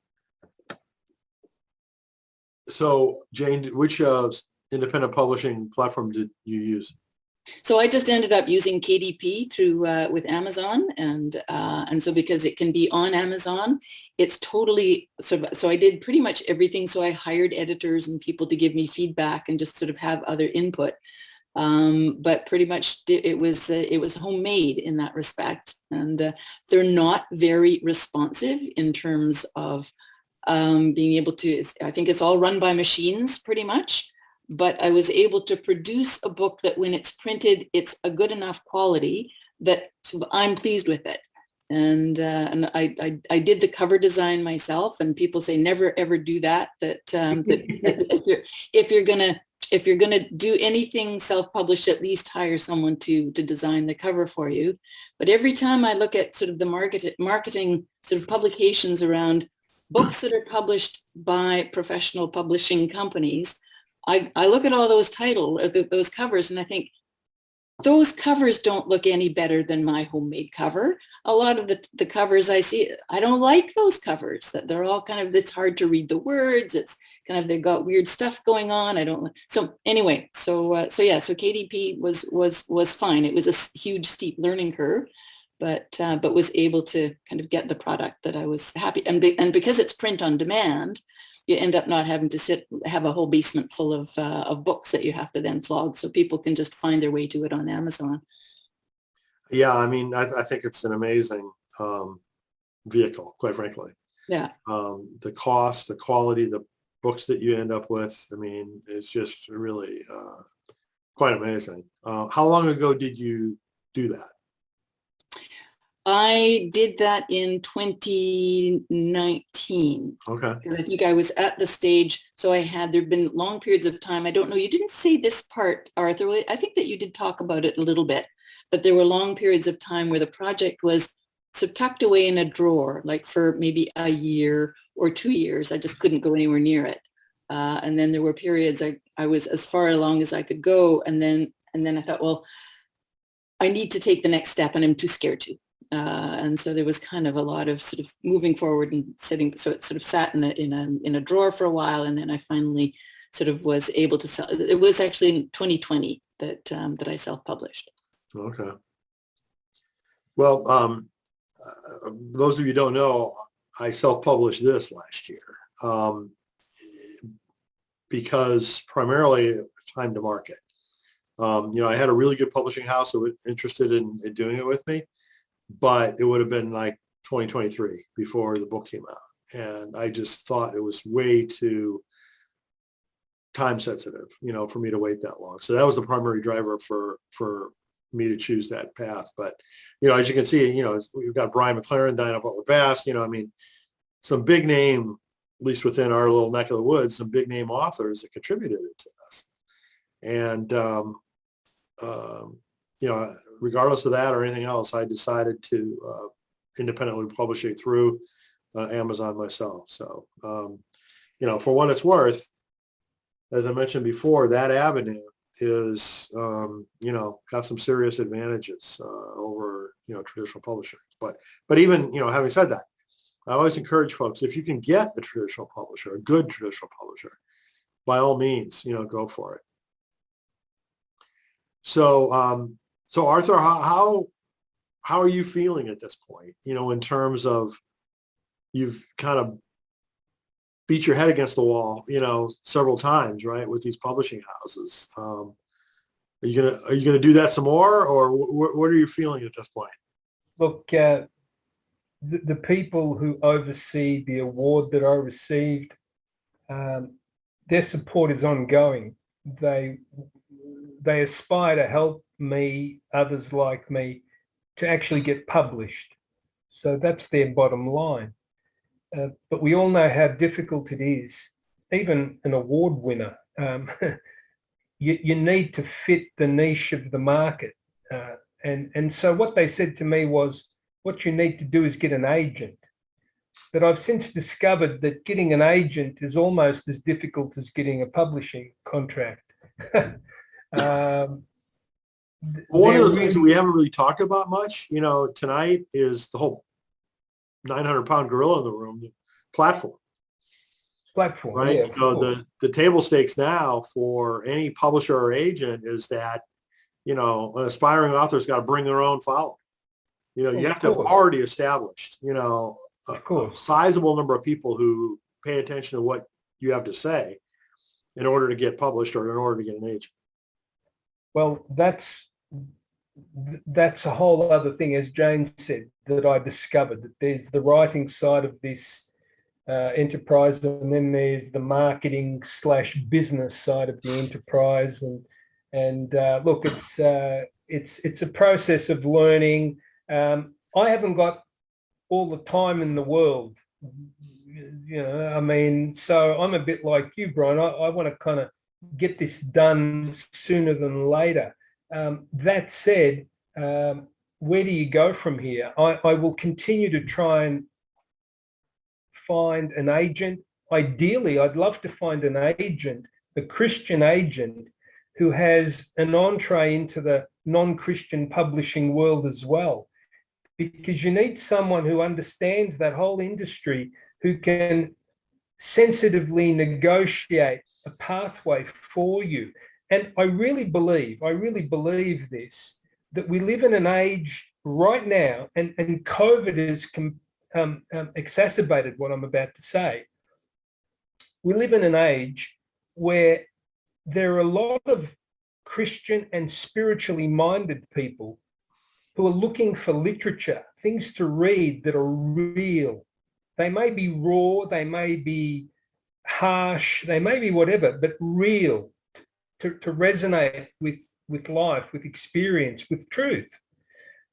So, Jane, which independent publishing platform did you use? So I just ended up using KDP through with Amazon, and so because it can be on Amazon, it's totally sort of, so I did pretty much everything. So I hired editors and people to give me feedback and just sort of have other input. But pretty much it was homemade in that respect, and they're not very responsive in terms of being able to. I think it's all run by machines pretty much. But I was able to produce a book that when it's printed, it's a good enough quality that I'm pleased with it. I did the cover design myself, and people say never ever do that. That if you're gonna do anything self-published, at least hire someone to design the cover for you. But every time I look at sort of the marketing sort of publications around books that are published by professional publishing companies, I look at all those those covers, and I think, those covers don't look any better than my homemade cover. A lot of the covers I see, I don't like those covers. That they're all kind of, it's hard to read the words. It's kind of, they've got weird stuff going on. I don't. So anyway, so KDP was fine. It was a huge steep learning curve, but was able to kind of get the product that I was happy. And because it's print on demand, you end up not having to have a whole basement full of books that you have to then flog, so people can just find their way to it on Amazon. Yeah, I mean, I think it's an amazing vehicle, quite frankly. Yeah. The cost, the quality, the books that you end up with, I mean, it's just really quite amazing. How long ago did you do that? I did that in 2019. Okay. Because I think I was at the stage, so there'd been long periods of time. I don't know, you didn't say this part, Arthur. I think that you did talk about it a little bit, but there were long periods of time where the project was so tucked away in a drawer, like for maybe a year or 2 years. I just couldn't go anywhere near it. And then there were periods I was as far along as I could go. And then I thought, well, I need to take the next step, and I'm too scared to. And so there was kind of a lot of sort of moving forward and sitting, so it sort of sat in a drawer for a while, and then I finally sort of was able to sell. It was actually in 2020 that I self-published. Okay. Well, those of you who don't know, I self-published this last year because primarily time to market. I had a really good publishing house that was interested in doing it with me, but it would have been like 2023 before the book came out. And I just thought it was way too time sensitive, for me to wait that long. So that was the primary driver for me to choose that path. But, as you can see, we've got Brian McLaren, Diana Butler Bass, I mean, some big name, at least within our little neck of the woods, some big name authors that contributed to this. And, regardless of that or anything else, I decided to independently publish it through Amazon myself. So, for what it's worth, as I mentioned before, that avenue is, got some serious advantages over, traditional publishing. But even, having said that, I always encourage folks, if you can get a traditional publisher, a good traditional publisher, by all means, go for it. So, Arthur, how are you feeling at this point? In terms of, you've kind of beat your head against the wall, several times, right, with these publishing houses. Are you gonna do that some more, or what are you feeling at this point? Look, the people who oversee the award that I received, their support is ongoing. They aspire to help me, others like me, to actually get published. So that's their bottom line. But we all know how difficult it is. Even an award winner, you need to fit the niche of the market. And so what they said to me was, what you need to do is get an agent. But I've since discovered that getting an agent is almost as difficult as getting a publishing contract. One of the things that we haven't really talked about much, tonight is the whole 900-pound gorilla in the room, the platform. Platform, right? Yeah, So the table stakes now for any publisher or agent is that, an aspiring author's got to bring their own following. You have to have already established, a sizable number of people who pay attention to what you have to say in order to get published or in order to get an agent. Well, that's a whole other thing, as Jane said, that I discovered, that there's the writing side of this enterprise, and then there's the marketing / business side of the enterprise. And look, it's a process of learning. I haven't got all the time in the world. You know, I mean, so I'm a bit like you, Brian. I want to kind of get this done sooner than later. That said, where do you go from here? I will continue to try and find an agent. Ideally, I'd love to find an agent, a Christian agent, who has an entree into the non-Christian publishing world as well. Because you need someone who understands that whole industry, who can sensitively negotiate a pathway for you. And I really believe this, that we live in an age right now, and COVID has exacerbated what I'm about to say. We live in an age where there are a lot of Christian and spiritually minded people who are looking for literature, things to read that are real. They may be raw, they may be harsh, they may be whatever, but real, to resonate with life, with experience, with truth,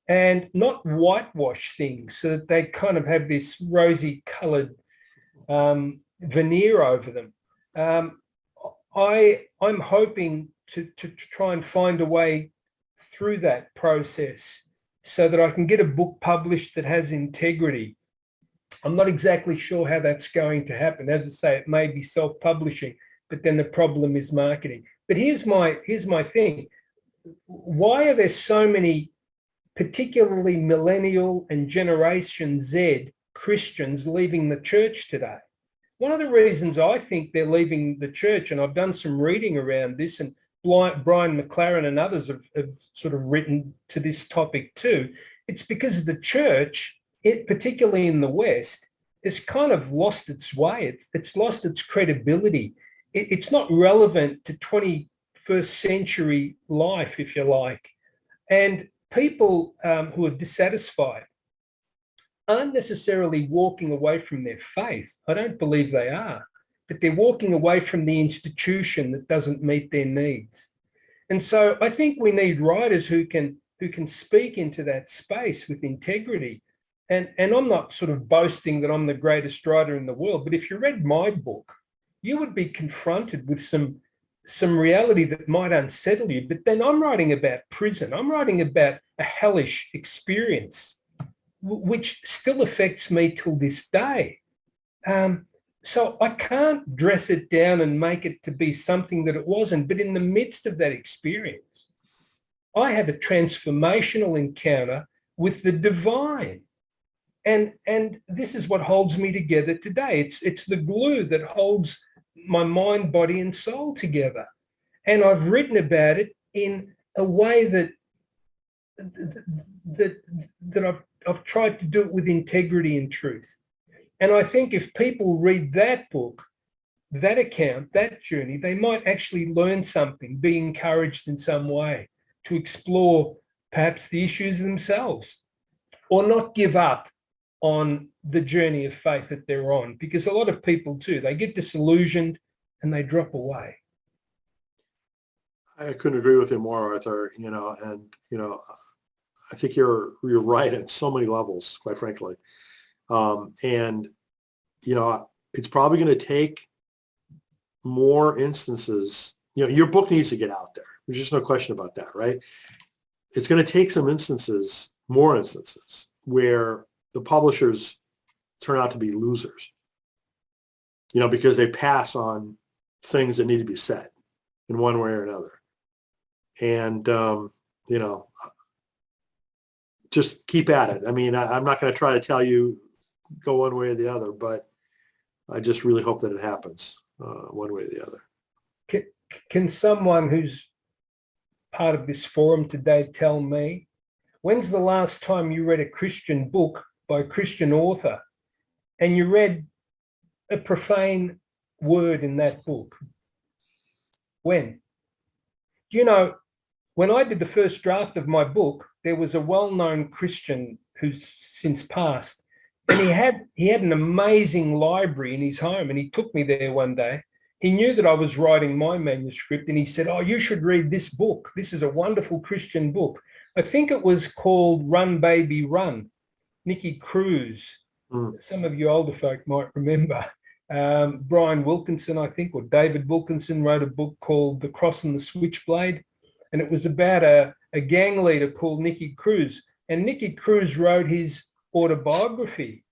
and not whitewash things so that they kind of have this rosy coloured veneer over them. I'm hoping to try and find a way through that process so that I can get a book published that has integrity. I'm not exactly sure how that's going to happen. As I say, it may be self-publishing, but then the problem is marketing. But here's my thing. Why are there so many, particularly Millennial and Generation Z Christians, leaving the church today? One of the reasons I think they're leaving the church, and I've done some reading around this, and Brian McLaren and others have sort of written to this topic too, it's because the church, particularly in the West, has kind of lost its way. It's lost its credibility. It's not relevant to 21st century life, if you like. And people who are dissatisfied aren't necessarily walking away from their faith. I don't believe they are, but they're walking away from the institution that doesn't meet their needs. And so I think we need writers who can speak into that space with integrity. And I'm not sort of boasting that I'm the greatest writer in the world, but if you read my book, you would be confronted with some reality that might unsettle you. But then I'm writing about prison. I'm writing about a hellish experience, which still affects me till this day. So I can't dress it down and make it to be something that it wasn't. But in the midst of that experience, I had a transformational encounter with the divine. And this is what holds me together today. It's the glue that holds my mind, body, and soul together. And I've written about it in a way that I've tried to do it with integrity and truth. And I think if people read that book, that account, that journey, they might actually learn something, be encouraged in some way to explore perhaps the issues themselves, or not give up on the journey of faith that they're on. Because a lot of people do, they get disillusioned and they drop away. I couldn't agree with you more, Arthur. I think you're right at so many levels, quite frankly. It's probably going to take more instances. Your book needs to get out there. There's just no question about that, right? It's going to take some instances, more instances, where the publishers turn out to be losers, because they pass on things that need to be said in one way or another. And, just keep at it. I mean, I'm not going to try to tell you go one way or the other, but I just really hope that it happens one way or the other. Can someone who's part of this forum today tell me, when's the last time you read a Christian book by a Christian author and you read a profane word in that book? When? When I did the first draft of my book, there was a well-known Christian who's since passed, and he had an amazing library in his home, and he took me there one day. He knew that I was writing my manuscript, and he said, "Oh, you should read this book. This is a wonderful Christian book." I think it was called Run, Baby, Run. Nicky Cruz. Some of you older folk might remember. Brian Wilkinson, I think, or David Wilkinson wrote a book called The Cross and the Switchblade. And it was about a gang leader called Nicky Cruz. And Nicky Cruz wrote his autobiography.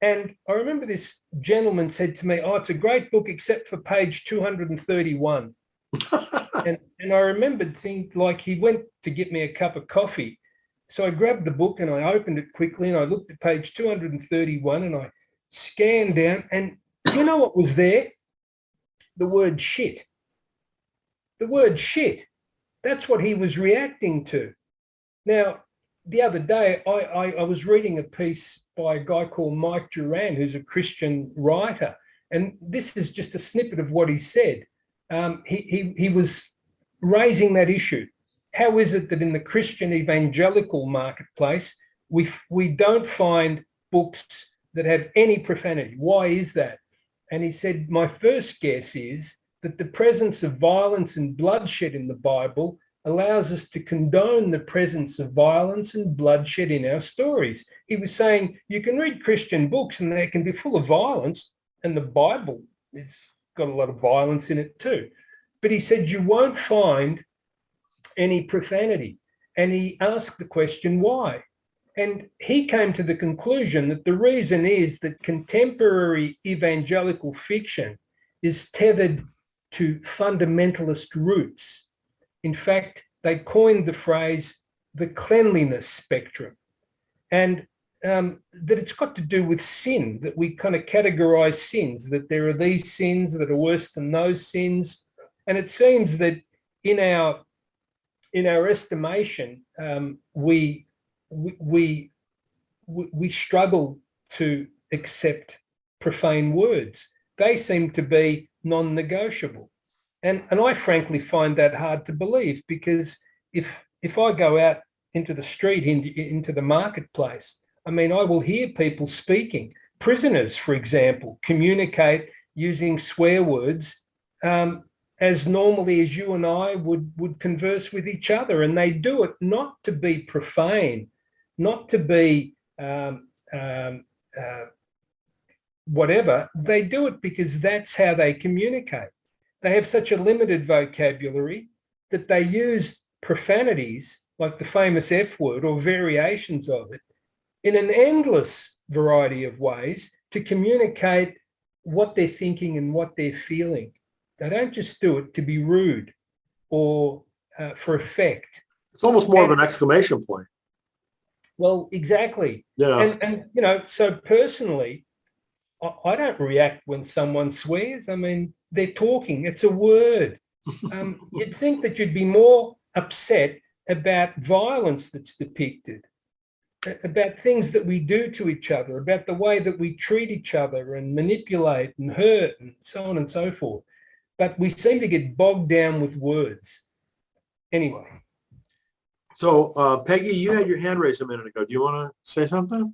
And I remember this gentleman said to me, "Oh, it's a great book except for page 231." and I remembered thinking, like, he went to get me a cup of coffee. So I grabbed the book and I opened it quickly and I looked at page 231 and I scanned down, and you know what was there? The word shit. The word shit. That's what he was reacting to. Now, the other day, I was reading a piece by a guy called Mike Duran, who's a Christian writer. And this is just a snippet of what he said. He was raising that issue. How is it that in the Christian evangelical marketplace, we don't find books that have any profanity? Why is that? And he said, my first guess is that the presence of violence and bloodshed in the Bible allows us to condone the presence of violence and bloodshed in our stories. He was saying you can read Christian books and they can be full of violence, and the Bible has got a lot of violence in it too. But he said you won't find any profanity. And he asked the question, why? And he came to the conclusion that the reason is that contemporary evangelical fiction is tethered to fundamentalist roots. In fact, they coined the phrase the cleanliness spectrum, and that it's got to do with sin, that we kind of categorize sins, that there are these sins that are worse than those sins. And it seems that in our estimation, we struggle to accept profane words. They seem to be non-negotiable. And I frankly find that hard to believe, because if I go out into the street, into the marketplace, I mean, I will hear people speaking. Prisoners, for example, communicate using swear words as normally as you and I would converse with each other. And they do it not to be profane, not to be whatever. They do it because that's how they communicate. They have such a limited vocabulary that they use profanities like the famous F word or variations of it in an endless variety of ways to communicate what they're thinking and what they're feeling. They don't just do it to be rude or for effect. It's almost more of an exclamation point. Well, exactly. Yeah. And you know, so personally, I don't react when someone swears. I mean, they're talking. It's a word. You'd think that you'd be more upset about violence that's depicted, about things that we do to each other, about the way that we treat each other and manipulate and hurt and so on and so forth. But we seem to get bogged down with words. Anyway. So, Peggy, you had your hand raised a minute ago. Do you want to say something?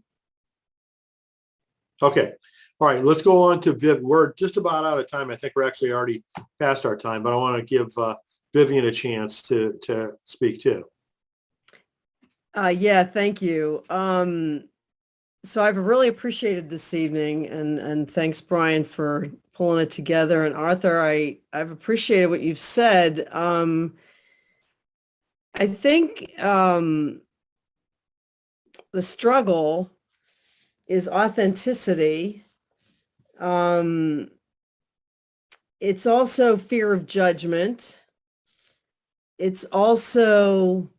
Okay. All right, let's go on to Viv. We're just about out of time. I think we're actually already past our time, but I want to give Vivian a chance to speak too. Yeah, thank you. So I've really appreciated this evening, and thanks, Brian, for pulling it together. And Arthur, I've appreciated what you've said. I think the struggle is authenticity. It's also fear of judgment. It's also,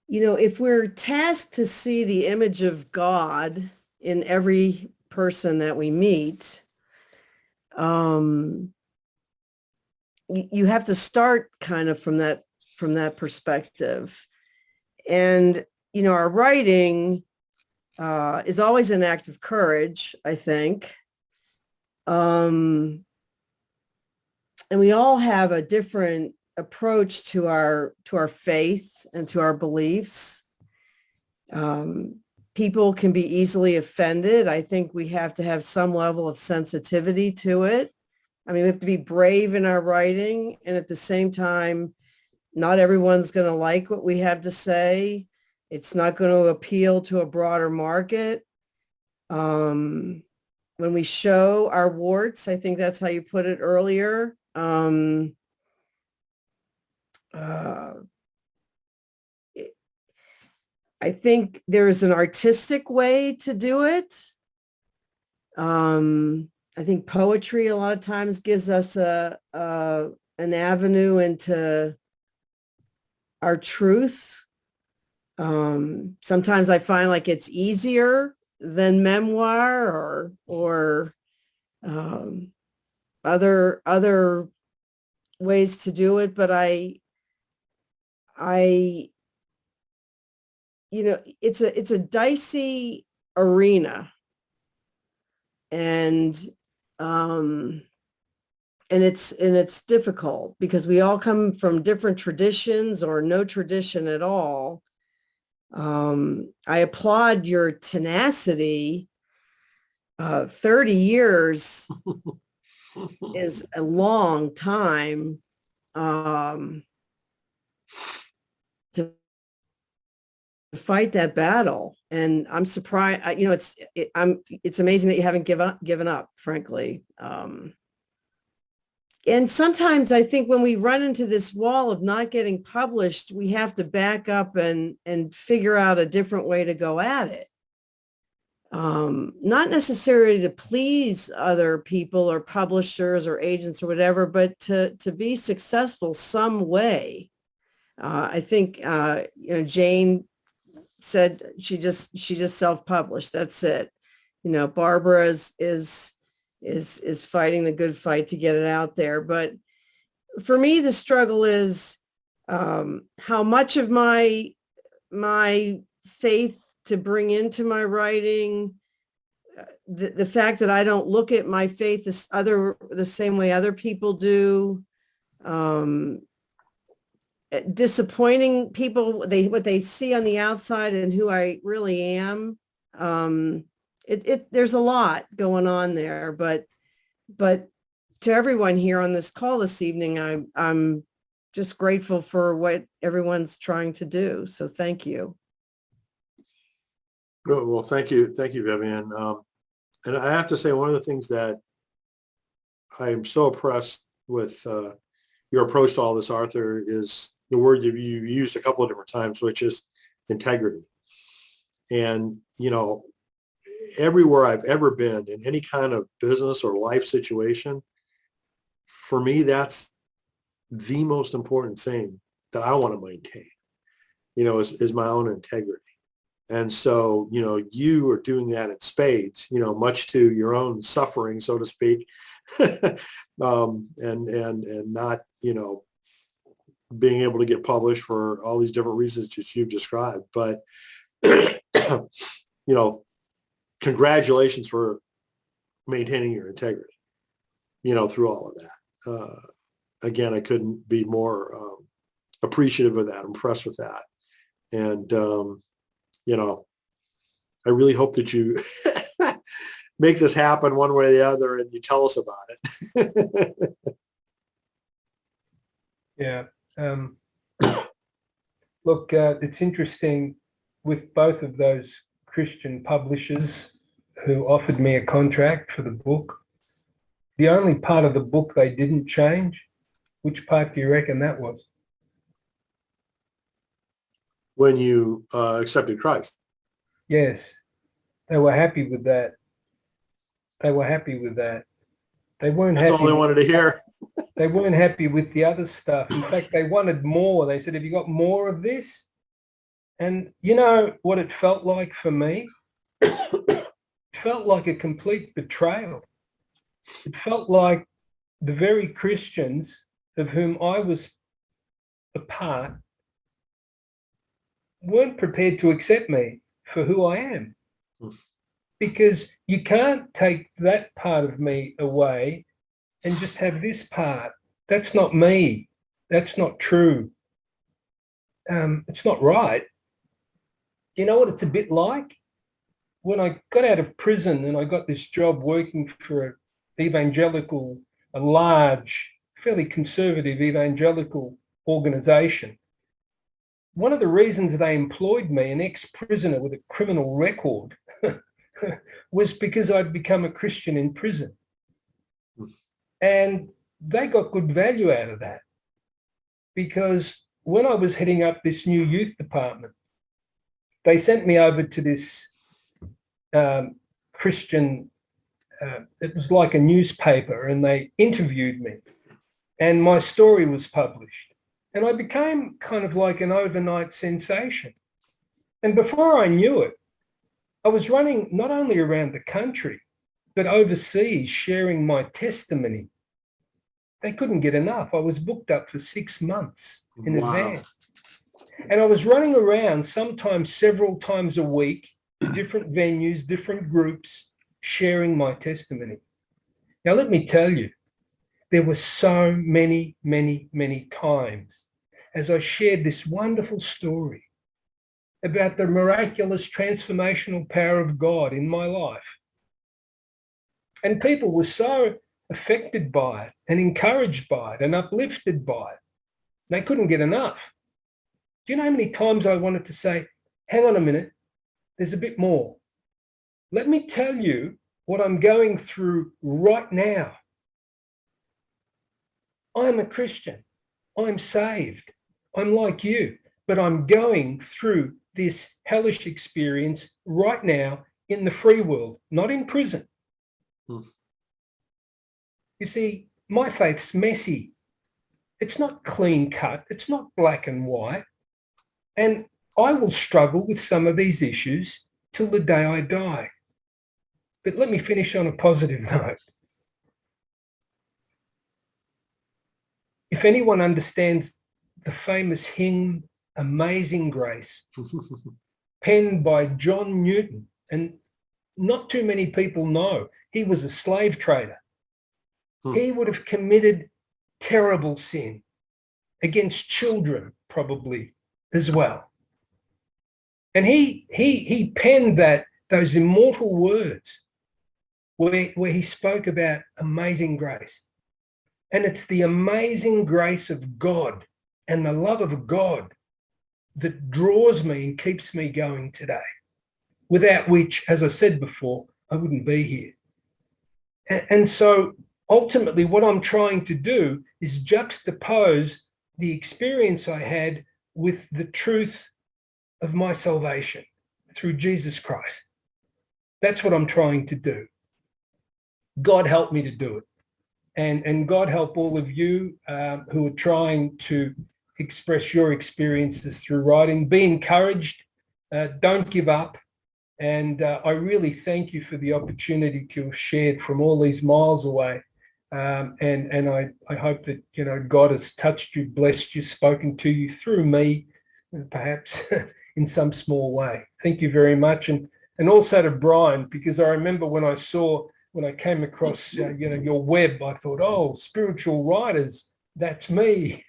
if we're tasked to see the image of God in every person that we meet, you have to start kind of from that perspective. And, our writing is always an act of courage, I think. And we all have a different approach to our faith and to our beliefs. People can be easily offended. I think we have to have some level of sensitivity to it. I mean, we have to be brave in our writing, and at the same time, not everyone's going to like what we have to say. It's not going to appeal to a broader market. When we show our warts, I think that's how you put it earlier. I think there's an artistic way to do it. I think poetry a lot of times gives us an avenue into our truth. Sometimes I find like it's easier than memoir or other ways to do it, but I it's a dicey arena, and it's difficult because we all come from different traditions or no tradition at all. I applaud your tenacity. 30 years is a long time to fight that battle, and I'm surprised. It's amazing that you haven't given up, frankly. And sometimes I think when we run into this wall of not getting published, we have to back up and figure out a different way to go at it. Not necessarily to please other people or publishers or agents or whatever, but to be successful some way. I think, Jane said she just self-published. That's it. Barbara is fighting the good fight to get it out there. But for me, the struggle is how much of my faith to bring into my writing, the fact that I don't look at my faith the same way other people do, disappointing people, what they see on the outside and who I really am. There's a lot going on there, but to everyone here on this call this evening, I'm just grateful for what everyone's trying to do. So thank you. Well, thank you, Vivian. And I have to say, one of the things that I am so impressed with your approach to all this, Arthur, is the word that you used a couple of different times, which is integrity. And everywhere I've ever been in any kind of business or life situation, for me, that's the most important thing that I want to maintain, is my own integrity. And so, you are doing that in spades, much to your own suffering, so to speak, and not, being able to get published for all these different reasons that you've described. But, congratulations for maintaining your integrity, through all of that. Again, I couldn't be more appreciative of that, impressed with that. And, I really hope that you make this happen one way or the other and you tell us about it. Yeah. Look, it's interesting with both of those Christian publishers who offered me a contract for the book. The only part of the book they didn't change, which part do you reckon that was? When you accepted Christ. Yes, they were happy with that. They were happy with that. They weren't happy. That's all they wanted to hear. They weren't happy with the other stuff. In fact, they wanted more. They said, have you got more of this? And you know what it felt like for me? It felt like a complete betrayal. It felt like the very Christians of whom I was a part weren't prepared to accept me for who I am. Because you can't take that part of me away and just have this part. That's not me. That's not true. It's not right. You know what it's a bit like? When I got out of prison and I got this job working for a large, fairly conservative evangelical organization, one of the reasons they employed me, an ex-prisoner with a criminal record, was because I'd become a Christian in prison. And they got good value out of that, because when I was heading up this new youth department, they sent me over to this Christian, it was like a newspaper, and they interviewed me, and my story was published. And I became kind of like an overnight sensation. And before I knew it, I was running not only around the country, but overseas sharing my testimony. They couldn't get enough. I was booked up for 6 months in advance. And I was running around sometimes several times a week, different venues, different groups, sharing my testimony. Now, let me tell you, there were so many, many, many times as I shared this wonderful story about the miraculous transformational power of God in my life. And people were so affected by it and encouraged by it and uplifted by it. They couldn't get enough. Do you know how many times I wanted to say, hang on a minute, there's a bit more. Let me tell you what I'm going through right now. I'm a Christian. I'm saved. I'm like you, but I'm going through this hellish experience right now in the free world, not in prison. You see, my faith's messy. It's not clean cut. It's not black and white. And I will struggle with some of these issues till the day I die. But let me finish on a positive note. If anyone understands the famous hymn, Amazing Grace, penned by John Newton, and not too many people know, he was a slave trader. He would have committed terrible sin against children, probably, as well. And he penned those immortal words where he spoke about amazing grace. And it's the amazing grace of God and the love of God that draws me and keeps me going today, without which, as I said before, I wouldn't be here. And so ultimately what I'm trying to do is juxtapose the experience I had with the truth of my salvation through Jesus Christ. That's what I'm trying to do. God help me to do it. And God help all of you who are trying to express your experiences through writing. Be encouraged. Don't give up. And I really thank you for the opportunity to have shared from all these miles away. And I hope that, you know, God has touched you, blessed you, spoken to you through me, perhaps in some small way. Thank you very much. And also to Brian, because I remember when I came across, your web, I thought, oh, spiritual writers, that's me.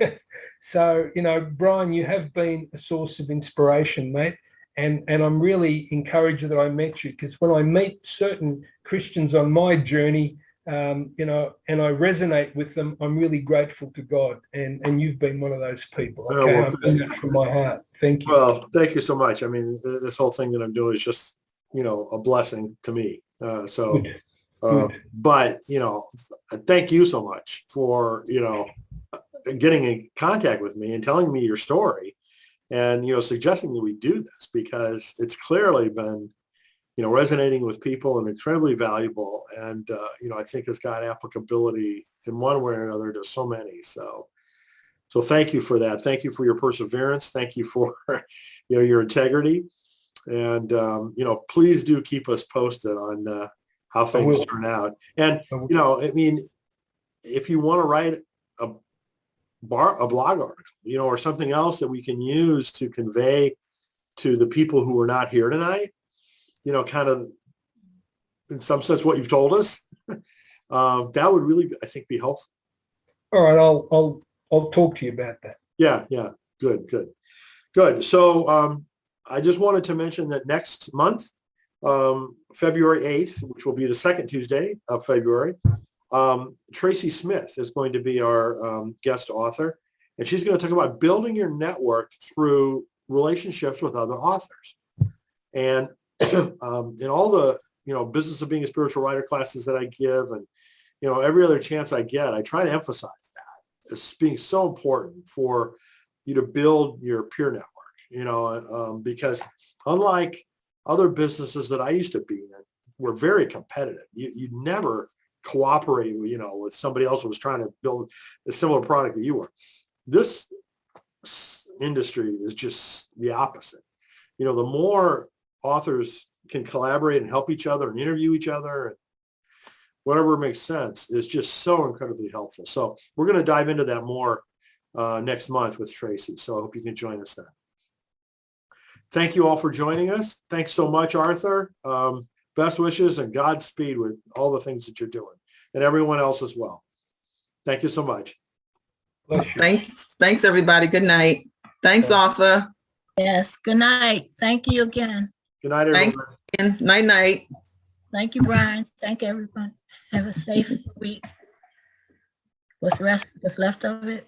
So, Brian, you have been a source of inspiration, mate. And I'm really encouraged that I met you, because when I meet certain Christians on my journey, and I resonate with them, I'm really grateful to God. And you've been one of those people. Okay, I mean that from my heart. Thank you. Well, thank you so much. I mean, this whole thing that I'm doing is just, a blessing to me. Good. But, thank you so much for, getting in contact with me and telling me your story and, suggesting that we do this, because it's clearly been, resonating with people and incredibly valuable. And, I think it's got applicability in one way or another to so many. So thank you for that. Thank you for your perseverance. Thank you for, your integrity. And, please do keep us posted on how things turn out. And, if you want to write a blog article, or something else that we can use to convey to the people who are not here tonight, kind of in some sense what you've told us, that would really, I think, be helpful. All right, I'll talk to you about that. Yeah. Good. So I just wanted to mention that next month, February 8th, which will be the second Tuesday of February, Tracy Smith is going to be our guest author, and she's going to talk about building your network through relationships with other authors. And in all the, business of being a spiritual writer classes that I give, and, every other chance I get, I try to emphasize that as being so important for you to build your peer network, because unlike other businesses that I used to be in, were very competitive. You never cooperate, with somebody else who was trying to build a similar product that you were. This industry is just the opposite. The more authors can collaborate and help each other and interview each other and whatever makes sense is just so incredibly helpful. So we're going to dive into that more next month with Tracy. So I hope you can join us then. Thank you all for joining us. Thanks so much, Arthur. Best wishes and Godspeed with all the things that you're doing, and everyone else as well. Thank you so much. Thanks everybody. Good night. Thanks, Arthur. Yes, good night. Thank you again. Good night, everyone. Thanks. Night, night. Thank you, Brian. Thank everyone. Have a safe week. What's left of it?